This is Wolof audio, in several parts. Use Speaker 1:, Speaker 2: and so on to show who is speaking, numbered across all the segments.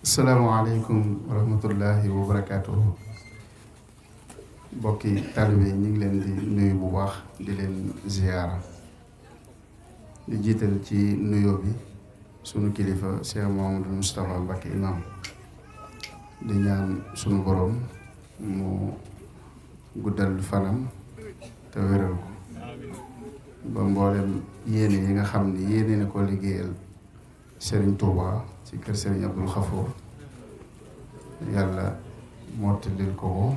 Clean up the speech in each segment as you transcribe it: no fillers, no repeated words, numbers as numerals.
Speaker 1: salaamaaleykum wa rahmatullahi wa barakaatuhu. Mbokki taalibe yi ñu ngi leen di nuyu bu baax di leen ziyaara di jiital ci nuyoo bi sunu kilifa Cheikh Mouhamadou Moustapha Mbacké imam di ñaan sunu borom mu guddal fanam te wéral ko ba mboolem yéene yi nga xam ni yéene na ko liggéeyal Serigne Touba ci kër Serigne Abdoul Khafour yàlla mottalil ko ko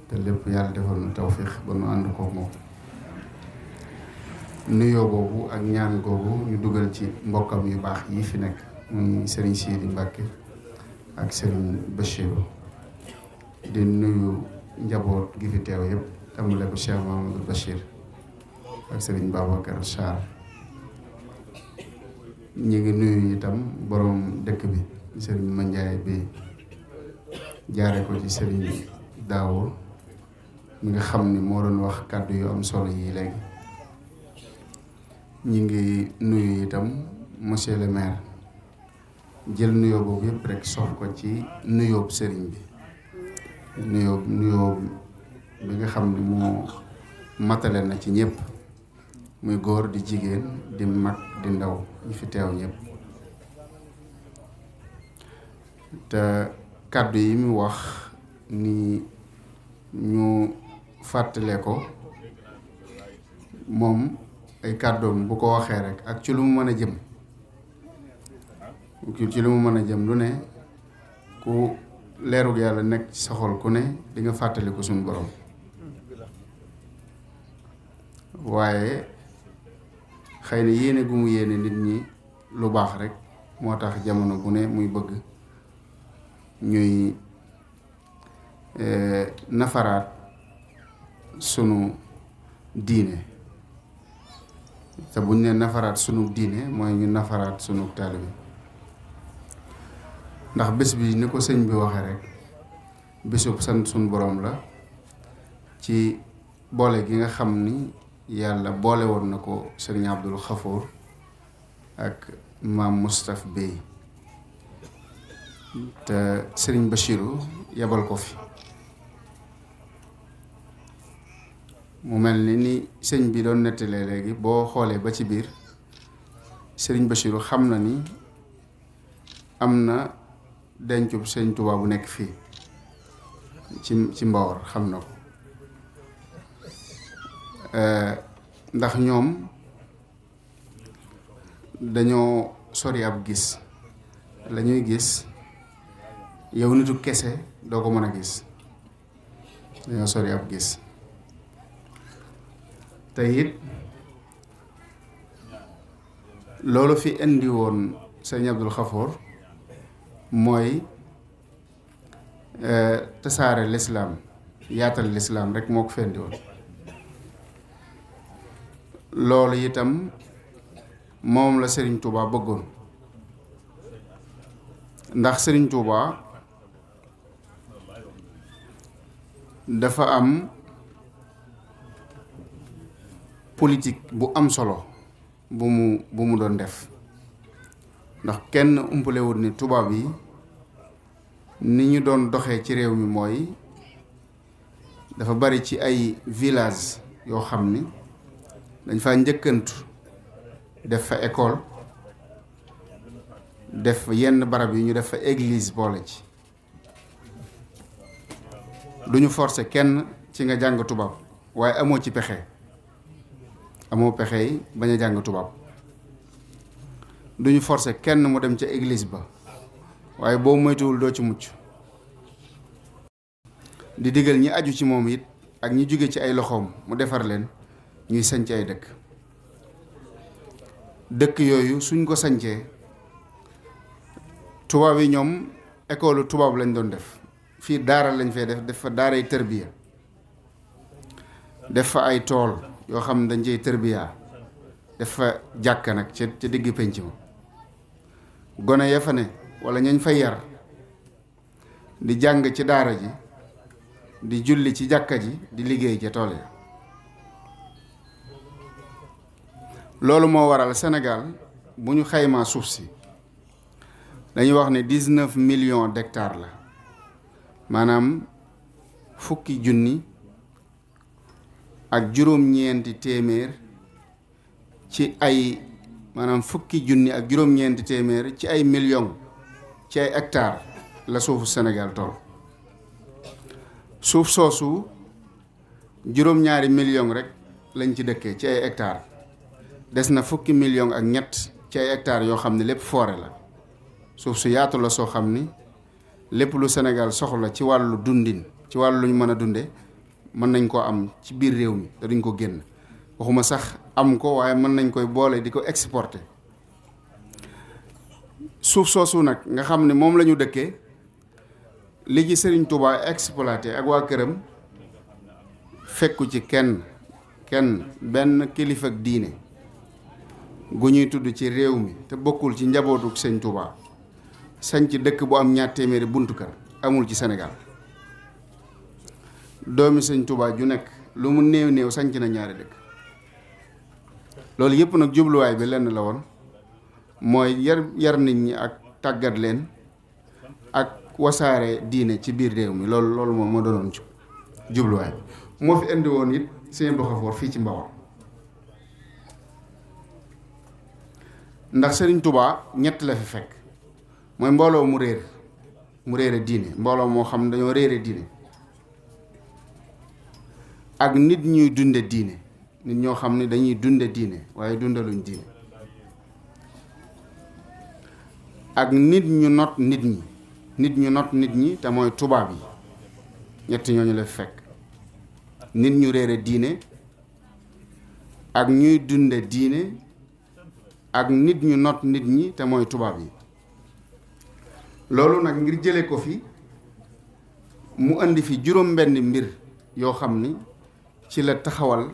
Speaker 1: te lépp yàlla defal nu tawfiix ba nu ànd ko moom. nuyoo boobu ak ñaan googu ñu dugal ci mbokkam yu baax yi fi nekk muy Serigne Sidi Mbacké ak Serigne Bachirou di nuyu njaboot gi fi teew yëpp tàmbale ko Cheikh Mahamadou Bachir ak Serigne Babacar Sarr. ñi ngi nuyu itam borom dëkk bi Serigne Mandiaye bi jaare ko ci Serigne Daawur mi nga xam ni moo doon wax kàddu yu am solo yi léegi. ñi ngi nuyu itam monsieur le maire jël nuyoo boobu yëpp rek sox ko ci nuyoob sëriñ bi nuyoo bi nga xam ni moo matale na ci ñëpp muy góor di jigéen di mag di ndaw ñu fi teew ñëpp te kàddu yi mu wax ni ñu fàttale ko moom ay kàddoom bu ko waxee rek ak ci lu mu mën a jëm lu ne ku leerug yàlla nekk ci sa xol ku ne di nga fàttali ko suñu borom waaye xëy na yéene gu mu yéene nit ñi lu baax rek moo tax jamono bu ne muy bëgg ñuy nafaraat sunu diine te buñ ne nafaraat sunu diine mooy ñu nafaraat sunu taalibe ndax bés bi ni ko sëñ bi waxee rek bésub sant sunu borom la ci boole gi nga xam ni yàlla boole woon na ko sëriñ Abdoul Khafour ak maam Moustapha Bey te sëriñ Bachirou yebal ko fi mu mel ni sëñ bi doon nettalee léegi boo xoolee ba ci biir sëriñ Bachirou xam na ni am na dencub sëñ Touba bu nekk fii ci Mbawar xam na ko ndax ñoom dañoo sori ab gis la ñuy gis yow nitu kese doo ko mën a gis dañoo sori ab gis te it loolu fi indi woon sëñ Abdoul Khafour mooy tasaare lislaam yaatal lislaam rek moo ko fi indi woon loolu itam moom la Serigne Touba bëggoon ndax Serigne Touba dafa am politique bu am solo bu mu doon def ndax kenn umpalewul ni tubaab yi ni ñu doon doxee ci réew mi mooy dafa bari ci ay village yoo xam ni dañ fa njëkkantu def fa école def fa yenn barab yi ñu def fa église boole ci du ñu forcer kenn ci nga jàng tubaab waaye amoo ci pexe amoo pexe yi bañ a jàng tubaab du ñu forcer kenn mu dem ca église ba waaye boo moytuwul doo ci mucc di digal ñi aju ci moom it ak ñi jóge ci ay loxoom mu defar leen ñuy sanc ay dëkk yooyu suñ ko sancee tubaab yi ñoom école tubaab lañ doon def fii daara lañ fay def fa daaray tërbiya def fa ay tool yoo xam ne dañ cey tërbiya def fa jàkka nag ca digg penc ma gone ya fa ne wala ñañ fa yar di jàng ci daara ji di julli ci jàkka ji di liggéey ca tool ya loolu moo waral Sénégal bu ñu xaymaa suuf si dañuy wax ne 19 millions d'hectares la maanaam fukki junni ak juróom-ñeenti téeméer ci ay maanaam fukki junni ak juróom-ñeenti téeméer ci ay millions ci ay hectares la suufu Sénégal toll. suuf soosu juróom-ñaari millions rek lañ ci dëkkee ci ay hectares des na fukki millions ak ñett ci ay hectares yoo xam ne lépp forêt la suuf su yaatu la soo xam ni lépp lu Sénégal soxla ci wàllu dundin ci wàllu lu ñu mën a dunde mën nañ koo am ci biir réew mi te duñ ko génn waxuma sax am ko waaye mën nañ koy boole di ko exporter. suuf soosu nag nga xam ne moom la ñu dëkkee li ci Serigne Touba exploité ak waa këram fekku ci kenn benn kilifa ak diine gu ñuy tudd ci réew mi te bokkul ci njabootu Sëñ Touba sañ ci dëkk bu am ñaar téeméeri buntu kër amul ci Sénégal. doomi Sëñ Touba ju nekk lu mu néew sañc na ñaari dëkk. loolu yëpp nag jubluwaay bi lenn la woon mooy yar nit ñi ak tàggat leen ak wasaare diine ci biir réew mi loolu moom moo doonoon jubluwaay bi moo fi indi woon it Sëñ Abdou Khafour fii ci Mbawar ndax Sëriñ Touba ñett la fi fekk mooy mbooloo mu réere diine mbooloo moo xam dañoo réere diine ak nit ñuy dunde diine nit ñoo xam ne dañuy dunde diine waaye dundaluñ diine ak nit ñu not nit ñi te mooy tubaab yi ñett ñooñu la fekk nit ñu réere diine ak ñuy dunde diine ak nit ñu not nit ñi te mooy tubaab yi. loolu nag ngir jële ko fi mu indi fi juróom benn mbir yoo xam ni ci la taxawal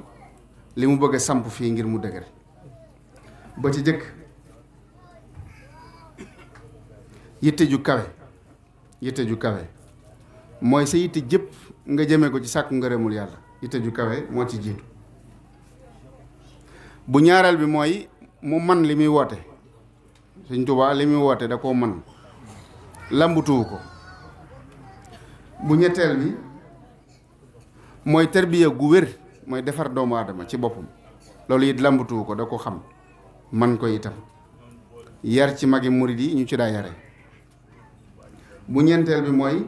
Speaker 1: li mu bëgg a samp fii ngir mu dëgër. ba ci jëkk yitte ju kawe mooy sa yitte jëpp nga jëme ko ci sàkku ngërëmul yàlla yitte ju kawe moo ci jiitu. bu ñaareel bi mooy mu man li muy woote Sëñ Tuubaa li muy woote da koo man lambutuwu ko. bu ñetteel bi mooy tarbiya gu wér mooy defar doomu aadama ci boppam loolu it lambutuwu ko da ko xam man ko itam yar ci magi murid yi ñu ci daa yare. bu ñeenteel bi mooy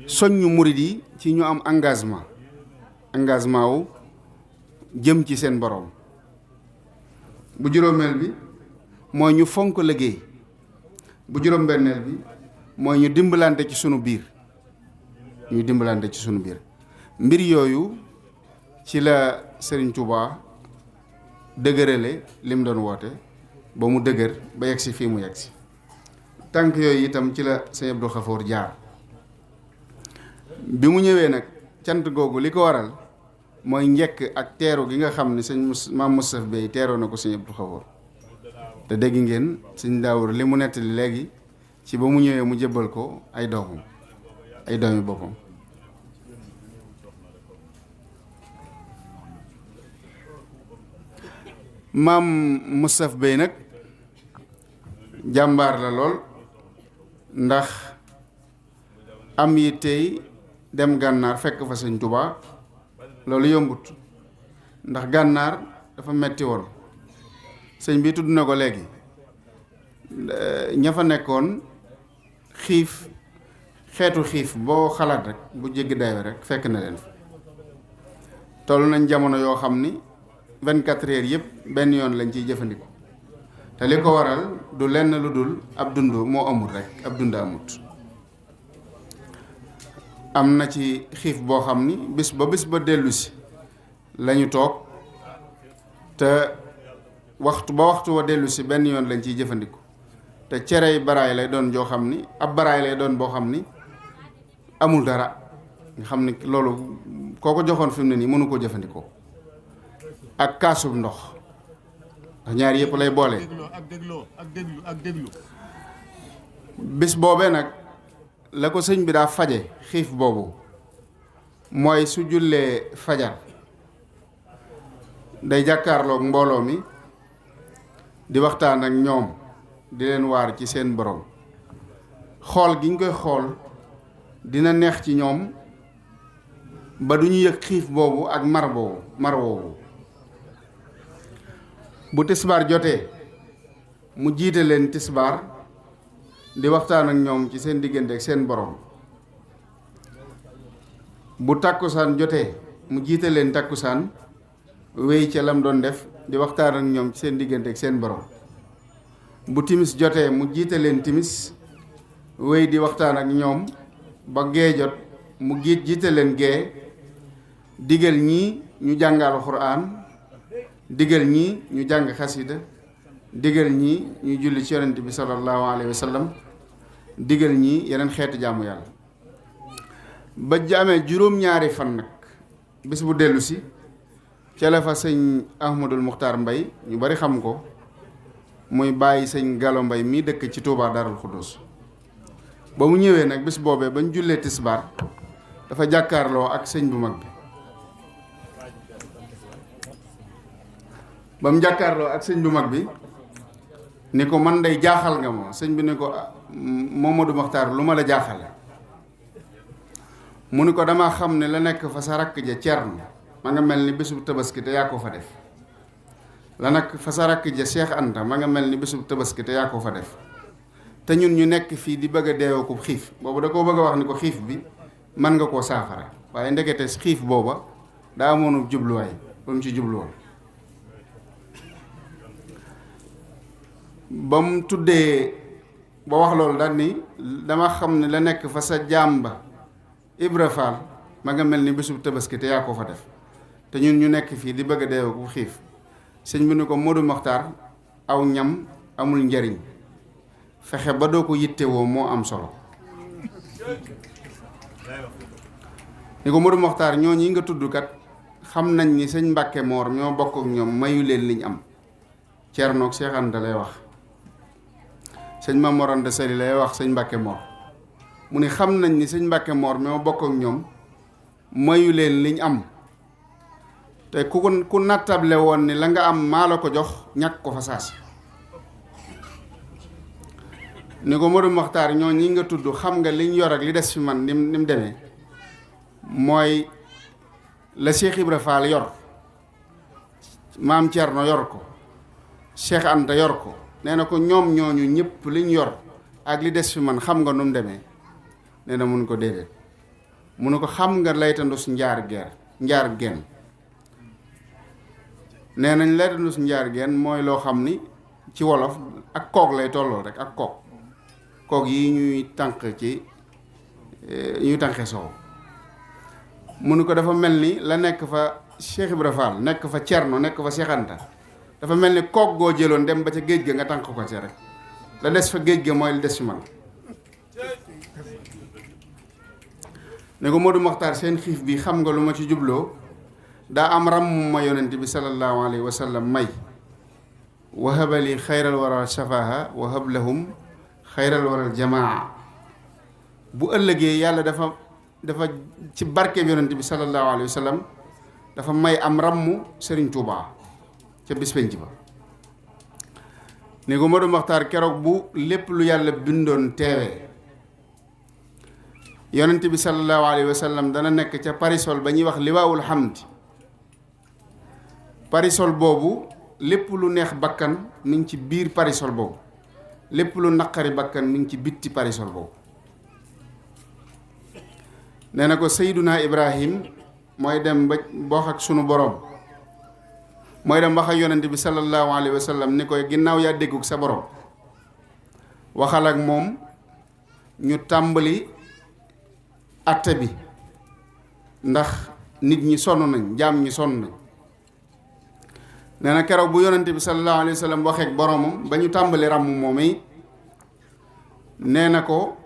Speaker 1: soññu murid yi ci ñu am engagement wu jëm ci seen boroom. bu juróomeel bi mooy ñu fonk liggéey. bu juróom-benneel bi mooy ñu dimbalante ci sunu biir mbir yooyu ci la Serigne Touba dëgërale lim doon woote ba mu dëgër ba yegsi fii mu yegsi. tànk yooyu itam ci la Sëñ Abdou Khafour jaar. bi mu ñëwee nag cant googu li ko waral mooy njëkk ak teeru gi nga xam ne Maam Moustapha Bey teeroo na ko Sëñ Abdou Khafour te dégg ngeen Sëñ Daawur li mu nettali léegi ci ba mu ñëwee mu jébbal ko ay doomi boppam. Maam Moustapha Bey nag jàmbaar la lool ndax am yi tey dem gànnaar fekk fa Sëñ Tuubaa loolu yombut ndax gànnaar dafa metti woon. sëñ bi tudd na ko léegi ña fa nekkoon xeetu xiif boo xalaat rek bu jéggi dayo rek fekk na leen fa. toll nañ jamono yoo xam ni 24 heures yëpp benn yoon lañ ciy jëfandikoo te li ko waral du lenn lu dul ab dund moo amul rek ab dund amut. am na ci xiif boo xam ni bis ba dellu si lañu toog te waxtu wa dellu si benn yoon lañ ciy jëfandiku te cerey baraay lay doon joo xam ni ab baraay lay doon boo xam ni amul dara nga xam ni loolu koo ko joxoon fi mu ne nii mënu ko jëfandikoo ak kaasub ndox ndax ñaar yëpp lay boole. ak déglu bis boobee nag la ko sëñ bi daa faje xiif boobu mooy su jullee fajar day jàkkaarloog mbooloo mi di waxtaan ak ñoom di leen waar ci seen borom. xool gi ñu koy xool dina neex ci ñoom ba du ñu yëg xiif boobu ak mar woowu. bu tisbaar jotee mu jiite leen tisbaar di waxtaan ak ñoom ci seen diggante ak seen borom. bu takkusaan jotee mu jiite leen takkusaan wéy ca lam doon def di waxtaan ak ñoom ci seen diggante ak seen borom. bu timis jotee mu jiite leen timis wéy di waxtaan ak ñoom ba gee jot mu jiite leen gee, digal ñii ñu jàngal Alxuraan, digal ñii ñu jàng xasida, digal ñii ñu julli ci yonent bi sallallahu alayhi wa sallam, digal ñii yeneen xeeti jaamu yàlla. ba jaamee juróom-ñaari fan nag bis bu dellu si ca la fa sëñ Ahmadul Muxtaar Mbay ñu bari xam ko, muy bàyyi sëñ Galo Mbay mii dëkk ci Touba Darul Xuddus. ba mu ñëwee nag bis boobee bañ jullee tisbaar dafa jàkkaarloo ak sëñ bu mag bi. ba mu jàkkaarloo ak sëñ bu mag bi ni ko man day jaaxal nga ma. sëñ bi ni ko Mamadou Muxtaar lu ma la jaaxale. mu ni ko dama xam ne la nekk fa sa rakk ja Cerno ma nga mel ni bésub tabaski te yaa ko fa def. la nekk fa sa rakk ja Cheikh Anta ma nga mel ni bésub tabaski te yaa ko fa def. te ñun ñu nekk fii di bëgg a deewoo ko xiif. boobu da koo bëgg a wax ni ko xiif bi mën nga koo saafara, waaye ndekete xiif booba daa amoon jubluwaay ba mu ci jubluwoon. ba mu tuddee ba wax loolu daal ni dama xam ne la nekk fa sa jàmba Ibra Faal ma nga mel ni bésub tabaski te yaa ko fa def. te ñun ñu nekk fii di bëgg a deewoo ko xiif. sëñ bi ni ko Modou Mokhtar aw ñam amul njariñ, fexe ba doo ko yittewoo moo am solo. ni ko Modou Mokhtar ñoo ñi nga tudd kat xam nañ ni sëñ Mbàkke Moor ñoo bokk ak ñoom mayu leen liñ am. Cerno ak Seex Anta lay wax, sëñ Maam Mor Anta Sali lay wax sëñ Mbàkke Moor. mu ni xam nañ ni sëñ Mbàkke Moor ñoo bokk ak ñoom mayu leen liñ am. te ku nattable woon ni la nga am maa la ko jox ñàkk ko fa saasi. ni ko Modou Mokhtar ñoo ñi nga tudd xam nga liñ yor ak li des fi man ni mu demee mooy la Cheikh Ibra Fall yor, maam Thierno yor ko, Cheikh Anta yor ko. nee na ko ñoom ñooñu ñëpp liñ yor ak li des fi man xam nga nu mu demee. nee na mun ko déedéet. mu ne ko xam nga laytandus njaar genn. nee nañ laytandus njaar genn mooy loo xam ni ci wolof ak koog lay tolloo rek, ak koog yi ñuy tànq ñuy tànqe soow. mu ne ko dafa mel ni la nekk fa Cheikh Ibra Fall nekk fa Cerno nekk fa Cheikh Anta dafa mel ni koog goo jëloon dem ba ca géej ga nga tànq ko ci rek. la des fa géej ga mooy li des fi man. ne ko Modou Mokhtar seen xiif bi xam nga lu ma ci jubloo. daa am ràmm ma yonent bi sallallahu alayhi wa sallam may. wahabali xayral waral shafaha wahab lahum xayral waral jamaa. bu ëllëgee yàlla dafa ci barke bi yonent bi sallallahu alayhi wa sallam dafa may am ràmm Serigne Touba ca bis penc ba. ne ko Modou Mokhtar keroog bu lépp lu yàlla bindoon teewee yonent bi sallallahu alayhi wa sallam dana nekk ca parisol ba ñuy wax liwaawul hamdi. parisol boobu lépp lu neex bakkan mi ngi ci biir parisol boobu, lépp lu naqari bakkan mi ngi ci bitti parisol boobu. nee na ko Seyduna Ibrahim mooy dem ba wax ak sunu borom, mooy dem wax ak yonent bi sallallahu alayhi wa sallam ni koy ginnaaw yaa dégguk sa borom waxal ak moom ñu tàmbali atte bi ndax nit ñi sonn nañ, jaam ñi sonn nañ. nee na keroog bu yonent bi sallallahu alayhi wa sallam waxee ak boromam ba ñu tàmbali ràmm moom yi nee na ko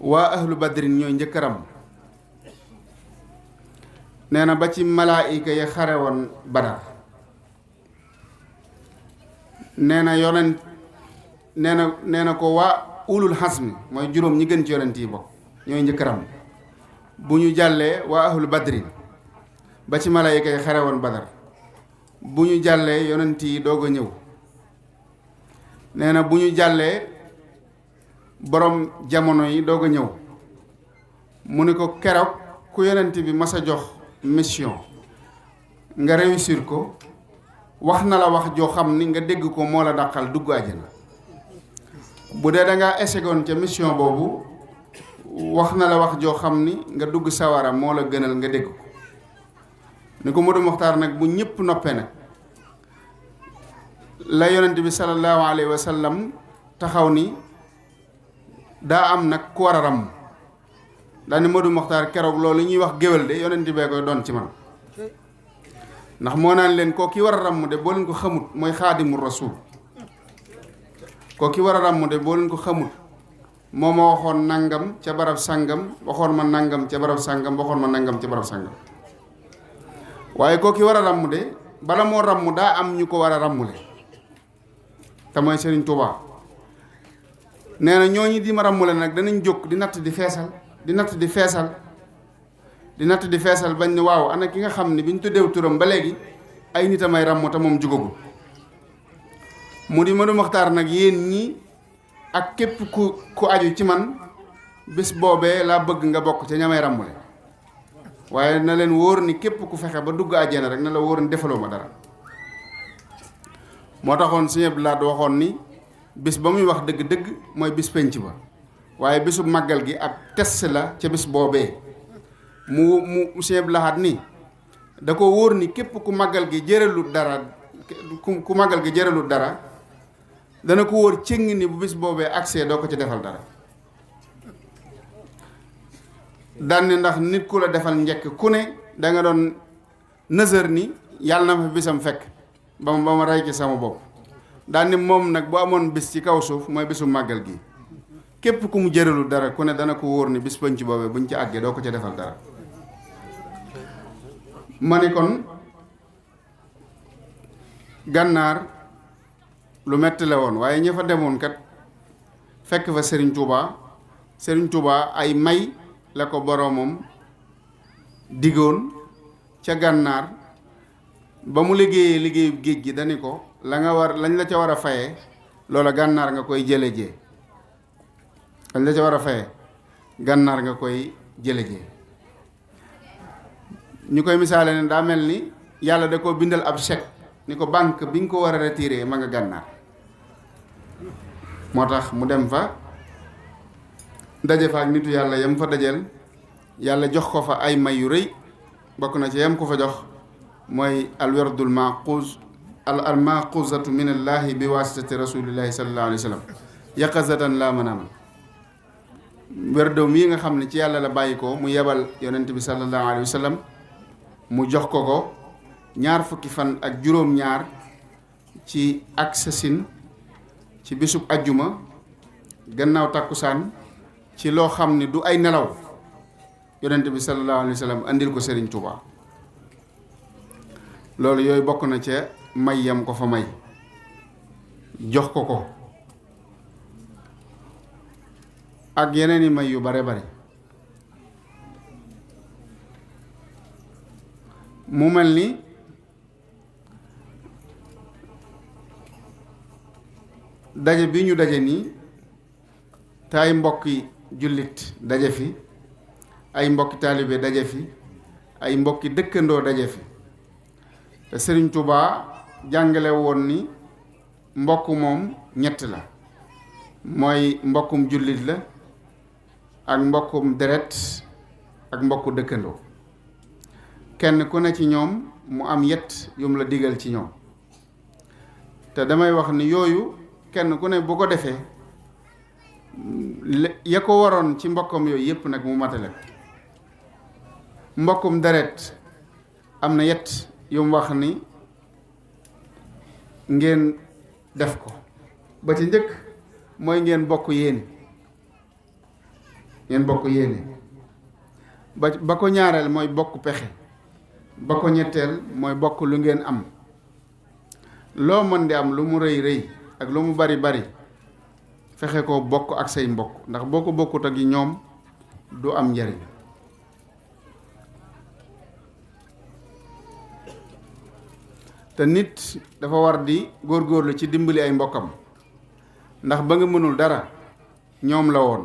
Speaker 1: waa ahlu badrin ñooy njëkk ràmm. nee na ba ci malaayika yi xare woon Badar. nee na yonent nee na ko waa ulul xasmi mooy juróom ñi gën ci yonent yi bokk ñooy njëkk ràmm. bu ñu jàllee waa ahlu badrin ba ci malaayika yi xare woon Badar. bu ñu jàllee yonent yi doog a ñëw. nee na bu ñu jàllee borom jamono yi doog a ñëw mu ni ko keroog ku yonent bi mas a jox mission nga réussir ko wax na la wax joo xam ni nga dégg ko moo la dàqal dugg àjjana bu dee da ngaa échegoon ca mission boobu wax na la wax joo xam ni nga dugg sawara moo la gënal nga dégg ko ni ko Modou Mokhtar nag bu ñëpp noppee nag la yonent bi sallallahu alayhi wa sallam taxaw ni daa am nag ku war a ràmm daa ni Modou Mokhtar keroog loolu ñuy wax géwél de yonent bee koy doon ci man ndax moo naan leen koo ki war a ràmm de boo leen ko xamut mooy xaadimu rasul koo ki war a ràmm de boo leen ko xamut moo ma waxoon nangam ca barab sàngam waxoon ma nangam ca barab sàngam waxoon ma nangam ca barab sàngam waaye koo ki war a ràmm de bala moo ràmm daa am ñu ko war a ràmmule te mooy Serigne Touba nee na ñooñu di ma ràmmule nag danañ jóg di natt di feesal di natt di feesal di natt di feesal bañ ne waaw ana ki nga xam ne bi ñu tuddeew turam ba léegi ay nit a may ràmm te moom jugagul mu di Modou Mokhtar nag yéen ñi ak képp ku aju ci man bis boobee laa bëgg nga bokk ca ñamay ràmmule waaye na leen wóor ni képp ku fexe ba dugg àjjana rek na la wóor ni defaloo ma dara moo taxoon Sëñ Abdou Lahad waxoon ni bis ba muy wax dëgg-dëgg mooy bis penc ba waaye bisu màggal gi ab test la ca bis boobee mu Sëñ Abdou Lahad ni da ko wóor ni képp ku màggal gi jëralut dara ku màggal gi jëralut dara dana ko wóor cëng ni bu bis boobee accès doo ko ci defal dara daan ni ndax nit ku la defal njëkk ku ne da nga doon nësër ni yàlla na fa bisam fekk ba ma rey ci sama bopp daan ni moom nag bu amoon bis ci kaw suuf mooy bisu màggal gi képp ku mu jëralu dara ku ne dana ko wóor ni bis penc boobee buñ ci àggee doo ko ci defal dara ma ni kon gànnaar lu metti la woon waaye ña fa demoon kat fekk fa Serigne Touba ay may la ko boroomam diggoon ca gànnaar ba mu liggéeyee liggéeyu géej gi dani ko lañ la ca war a fayee loola gànnaar nga koy jële jee lañ la ca war a fayee gànnaar nga koy jële jee ñu koy misaale ne daa mel ni yàlla da koo bindal ab chèque ni ko banque bi nga ko war a retiré ma nga gànnaar moo tax mu dem fa daje fa ak nitu yàlla yam fa dajeel yàlla jox ko fa ay may yu rëy bokk na ci yam ko fa jox mooy al werdul maquz al maquzatu min allahi bi wasitati rasulillahi sallallahu alayhi wa sallam yaqazatan la manam werdoom yi nga xam ne ci yàlla la bàyyi ko mu yebal yonent bi sallallahu alayhi wa sallam mu jox ko ñaar fukki fan ak juróom-ñaar ci ak sasin ci bisub ajjuma gannaaw takkusaan ci loo xam ne du ay nelaw yonent bi sallallahu alayhi wa sallam andil ko Serigne Touba loolu yooyu bokk na ca may yam ko fa may jox ko ak yeneen i may yu bare bare mu mel ni daje bi ñu daje nii te ay mbokki jullit daje fi ay mbokki taalibe daje fi ay mbokki dëkkandoo daje fi te Serigne Touba jàngale woon ni mbokk moom ñett la mooy mbokkum jullit la ak mbokkum deret ak mbokku dëkkandoo kenn ku ne ci ñoom mu am yett yum la digal ci ñoom te damay wax ni yooyu kenn ku ne bu ko defee ya ko waroon ci mbokkam yooyu yépp nag mu matale mbokkum deret am na yett yum wax ni ngeen def ko ba ci njëkk mooy ngeen bokk yéene ba ko ñaareel mooy bokk pexe ba ko ñetteel mooy bokk lu ngeen am loo mën di am lu mu rëy rëy ak lu mu bari bari fexe ko bokk ak say mbokk ndax boo ko bokkut ak yi ñoom du am njariñ te nit dafa war di góorgóorlu ci dimbali ay mbokkam ndax ba nga mënul dara ñoom la woon,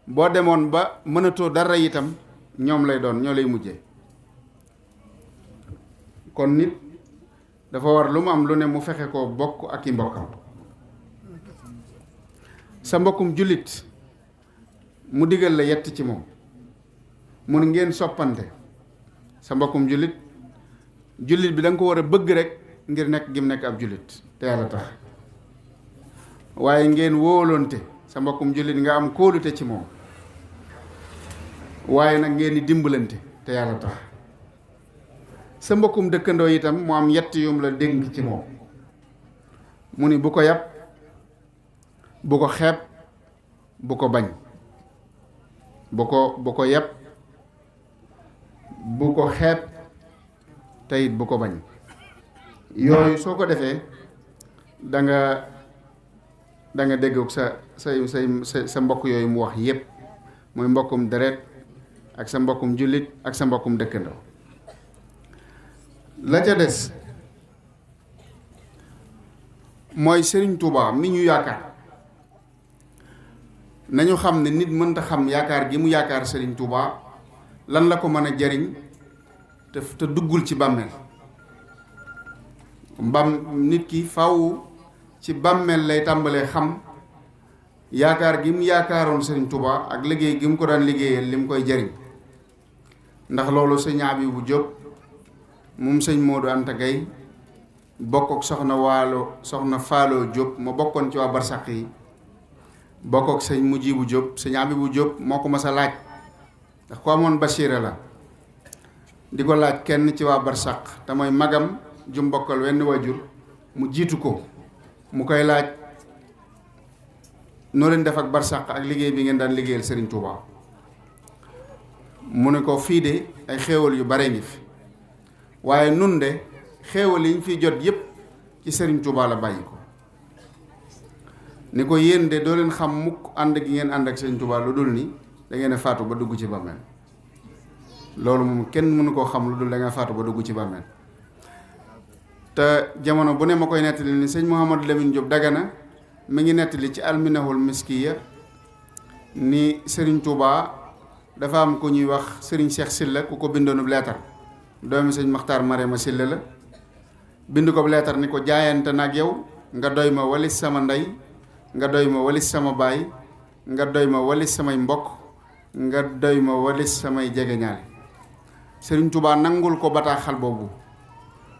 Speaker 1: boo demoon ba mënatoo dara itam ñoom lay doon, ñoo lay mujje. kon nit dafa war lu mu am lu ne mu fexe koo bokk ak i mbokkam. sa mbokkum jullit mu digal la yett ci moom, mun ngeen soppante. sa mbokkum jullit bi da nga ko war a bëgg rek ngir nekk gim nekk ab jullit te yàlla tax, waaye ngeen wóolonte. sa mbokkum jullit nga am kóolute ci moom, waaye nag ngeen di dimbalante te yàlla tax. sa mbokkum dëkkandoo itam mu am yett yum la dénk ci moom, mu ni bu ko yàpp, bu ko xeeb, bu ko bañ. bu ko yàpp, bu ko xeeb, te it bu ko bañ. yooyu soo ko defee da nga dégg sa mbokk yooyu mu wax yépp, mooy mbokkum deret ak sa mbokkum jullit ak sa mbokkum dëkkandoo. la ca des mooy Sëriñ Tuubaa mi ñu yaakaar. nañu xam ne nit mënta xam yaakaar gi mu yaakaar Sëriñ Tuubaa lan la ko mën a jariñ te duggul ci bàmmeel. nit ki faw ci bàmmeel lay tàmbalee xam yaakaar gi mu yaakaaroon Sëriñ Tuubaa ak liggéey gi mu ko daan liggéeyal li mu koy jariñ. ndax loolu sëñ Abibu Jóob moom sëñ Moodu Anta Gay bokk ak soxna Faalo Jóob ma bokkoon ci waa barsàq yi, bokk ak sëñ Mujibu Jóob. sëñ Abibu Jóob moo ko mas a laaj, ndax ko amoon basiira la, di ko laaj kenn ci waa barsàq te mooy magam ju mbokkal wenn wajur, mu jiitu ko, mu koy laaj noo leen def ak barsàq ak liggéey bi ngeen daan liggéeyal Sëriñ Tuubaa. mu ne ko fii de ay xéewal yu bare ngi fi, waaye nun de xéewal yi ñu fiy jot yépp ci Sëriñ Tuubaa la bàyyi ko. ni ko yéen de doo leen xam mukk ànd gi ngeen ànd ak Sëriñ Tuubaa lu dul ni da ngeen a faatu ba dugg ci bàmmeel. loolu moom kenn mënu koo xam lu dul da nga faatu ba dugg ci bàmmeel. te jamono bu ne ma koy nettali ni sëñ Mouhamadou Lamine Diop Dagana mi ngi nettali ci alminahul miskiya ni Sëriñ Tuubaa dafa am ku ñuy wax Sëriñ Cheikh Silla ku ko bindoonub leetar, doomi sëñ Maxtaar Marema Silla la. bind ko leetar ni ko jaayante nag yow nga doy ma walis sama ndey, nga doy ma walis sama baay, nga doy ma walis samay mbokk, nga doy ma walis samay jegeñaale. Sëriñ Tuubaa nangul ko bataaxal boobu,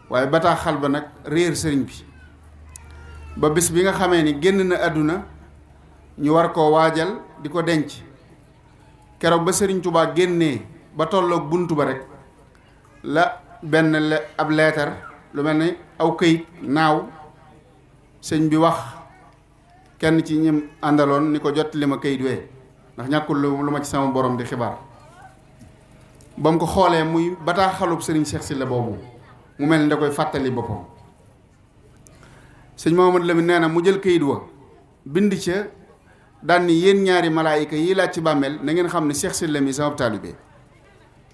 Speaker 1: waaye bataaxal ba nag réer sëriñ bi ba bis bi nga xamee ni génn na àdduna ñu war koo waajal di ko denc. keroog ba Sëriñ Tuubaa génnee ba tolloog buntu ba rek la ab leetar lu mel ni aw këyit naaw, sëñ bi wax kenn ci ñim àndaloon ni ko jot li ma këyit wee, ndax ñàkkul lu ma ci sama borom di xibaar. ba mu ko xoolee muy bataaxalub Sëriñ Cheikh Sylla boobu, mu mel ni da koy fàttali boppam. sëñ Mouhamadou Lamine nee na mu jël këyit wa bind ca daan ni yéen ñaari malaayika yi laaj ci bàmmeel na ngeen xam ne Cheikh Sylla mi sama taalibe.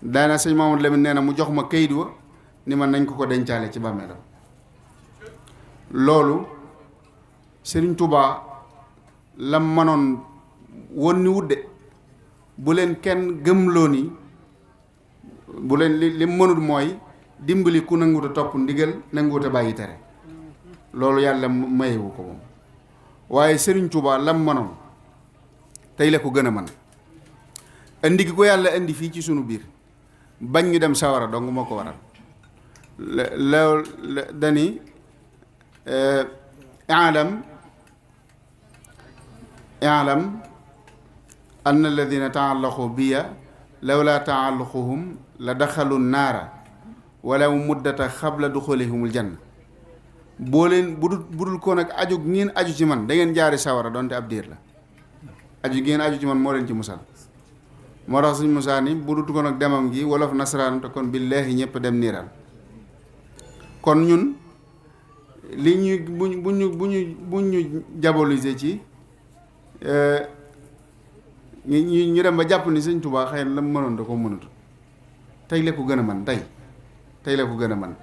Speaker 1: daana sëñ Mouhamadou Lamine nee na mu jox ma këyit wa ni ma nañ ko dencaale ci bàmmeelam. loolu Sëriñ Tuubaa la manoon woon ni wudde bu leen kenn gëmloo ni bu leen li mënul mooy dimbali ku nanguwut a topp ndigal, nanguwut a bàyyi tere. loolu yàlla mayewu ko moom. waaye Sëriñ Tuubaa lam manoon tey la ko gën a mën. indi gi ko yàlla indi fii ci sunu biir bañ ñu dem sawara dong moo ko waral. loolu dani i'lam anna alladina taallaqu biya lawla taalluquhum la daxalu naara walaw muddata xabla duxulihumul janna. boo leen budul ko nag aju ngeen aju ci man da ngeen jaari sawara donte ab diir la. aju ngeen aju ci man moo leen ci musal. moo tax suñ musaa ni budut ko nag demam gi wolof nasaraan te kon billaahi ñëpp dem niiraan. kon ñun li ñuy bu ñu diaboliser ci ñu dem ba jàpp ni Sëñ Tuubaa xëy na la mu mënoon da ko mënut. tey la ko gën a man tey la ko gën a man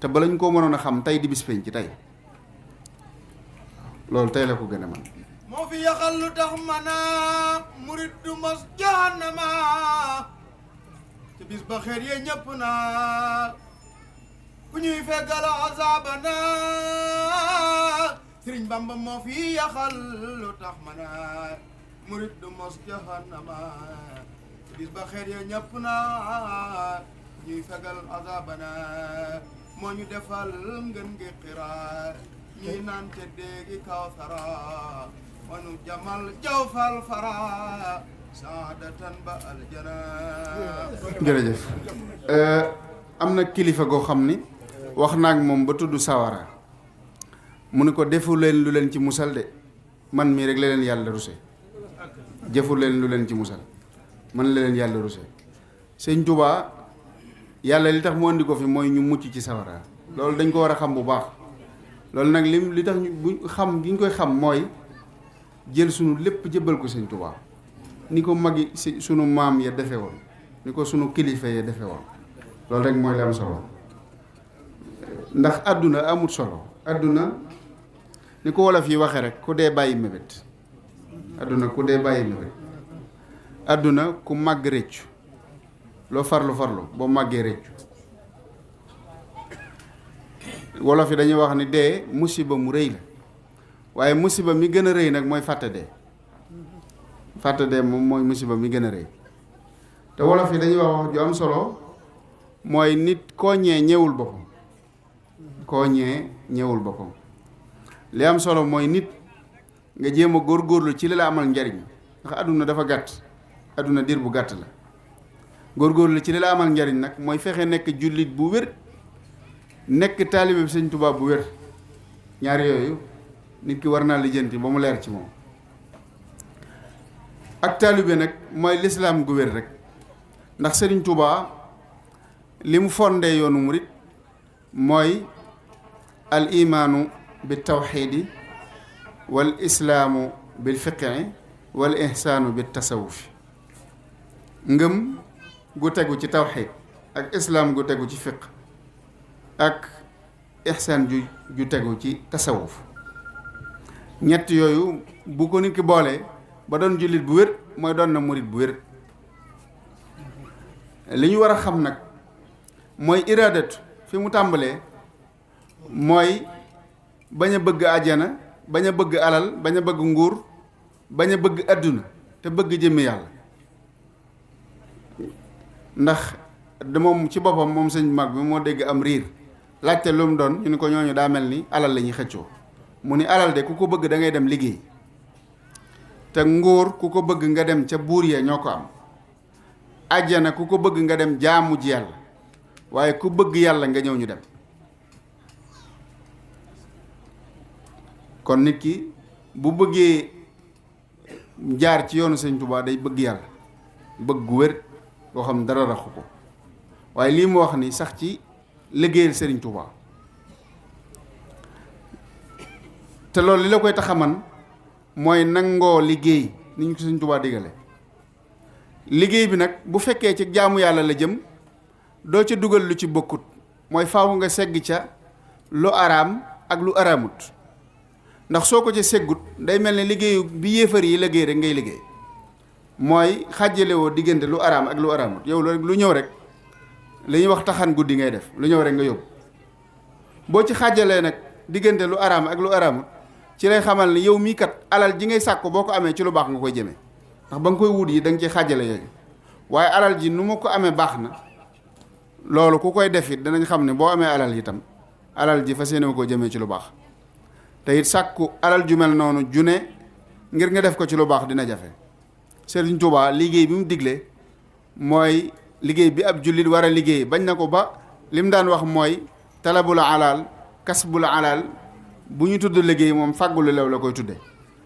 Speaker 1: te bala ñu koo mënoon a xam tey di bis feeñ ci tey. loolu tey la ko gën a man
Speaker 2: moo fi yaxal lu tax mana murit du mos jahannama ci bis ba xeer yee ñëpp na ku ñuy feggal azabana Sëriñ Bamba moo fi yaxal lu tax mana murit du mos jahannama ci bis ba xeer yee ñëpp na ku ñuy feggal azabana moo ñu defal ngeen ngi xiraar ñi naan te déegi Kawsara wanu jamal jawfal fara saadatan ba aljana.
Speaker 1: jërëjëf am na kilifa goo xam ni wax naa ak moom ba tudd sawara mu ni ko defu leen lu leen ci musal de man mii rek la leen yàlla ruse jëfu leen lu leen ci musal man la leen yàlla ruse sëñ Tuubaa yàlla li tax mu andi ko fi mooy ñu mucc ci sawara loolu dañ ko war a xam bu baax loolu nag li tax ñu bu xam gi ñu koy xam mooy jël sunu lépp jëbbal ko sëñ Tuubaa ni ko magi si sunu maam ya defe woon ni ko sunu kilifa ya defe woon loolu rek mooy li am solo ndax àdduna amut solo àdduna ni ko wolof yi waxee rek ku dee bàyyi mébét àdduna ku dee bàyyi mébét àdduna ku màgg réccu loo farlu boo màggee réccu wolof yi dañuy wax ni dee musiba mu rëy la waaye musiba mi gën a rëy nag mooy fàtte dee moom mooy musiba mi gën a rëy te wolof yi dañuy wax ju am solo mooy nit koo ñee ñëwul boppam li am solo mooy nit nga jéem a góorgóorlu ci li la amal njariñ ndax àdduna dafa gàtt àdduna diir bu gàtt la góorgóorlu ci li la amal njariñ nag mooy fexe nekk jullit bu wér nekk taalibe bi sëñ Tuubaa bu wér ñaari yooyu nit ki war naa lijjanti ba mu leer ci moom ak taalibe nag mooy lislaam gu wér rek ndax sëriñ Tuubaa li mu fondé yoonu murit mooy al imaanu bi tawxiidi wal islaamu bil fiqhi wal ihsaanu bi tasawufi ngëm gu tegu ci tawxiid ak islaam gu tegu ci fiq ak ihsaan ju tegu ci tasawuf ñett yooyu bu ko nit ki boole ba doon jullit bu wér mooy doon na murit bu wér li ñu war a xam nag mooy iraadatu fi mu tàmbalee mooy bañ a bëgg àjjana bañ a bëgg alal bañ a bëgg nguur bañ a bëgg àdduna te bëgg jëmmi yàlla ndax de moom ci boppam moom sëñ mag bi moo dégg am riir laajte lu mu doon ñu ni ko ñooñu daa mel ni alal la ñuy xëccoo mu ni alal de ku ko bëgg da ngay dem liggéey te nguur ku ko bëgg nga dem ca buur ya ñoo ko am àjjana ku ko bëgg nga dem jaamu ji yàlla waaye ku bëgg yàlla nga ñëw ñu dem kon nit ki bu bëggee jaar ci yoonu sëñ Tuubaa day bëgg yàlla bëgg gu wér boo xam ne dara raxu ko waaye lii mu wax ni sax ci liggéeyal sëriñ Tuubaa te loolu li la koy tax a man mooy nangoo liggéey ni ñu ko sëriñ Tuubaa digale liggéey bi nag bu fekkee ci jaamu yàlla la jëm doo ca dugal lu ci bokkut mooy faaw nga segg ca lu araam ak lu araamut ndax soo ko ca seggut day mel ne liggéeyu bi yéefar yi liggéey rek ngay liggéey mooy xàjjalewoo diggante lu araam ak lu araamut yow lu ñëw rek li ñuy wax taxan guddi ngay def lu ñëw rek nga yóbbu boo ci xàjjalee nag diggante lu araam ak lu araamut ci lay xamal ne yow mii kat alal ji ngay sàkk boo ko amee ci lu baax nga koy jëmee ndax ba nga koy wut yi da nga ci xàjjale yooyu waaye alal ji nu ma ko amee baax na loolu ku koy def it danañ xam ne boo amee alal itam alal ji fas yéene koo jëmee ci lu baax te it sàkku alal ju mel noonu june ngir nga def ko ci lu baax dina jafe Sëriñ Tuubaa liggéey bi mu digle mooy liggéey bi ab jullit war a liggéey bañ na ko ba lim daan wax mooy talabul alal kasbul alal bu ñu tudd liggéey moom fàggulu lew la koy tudde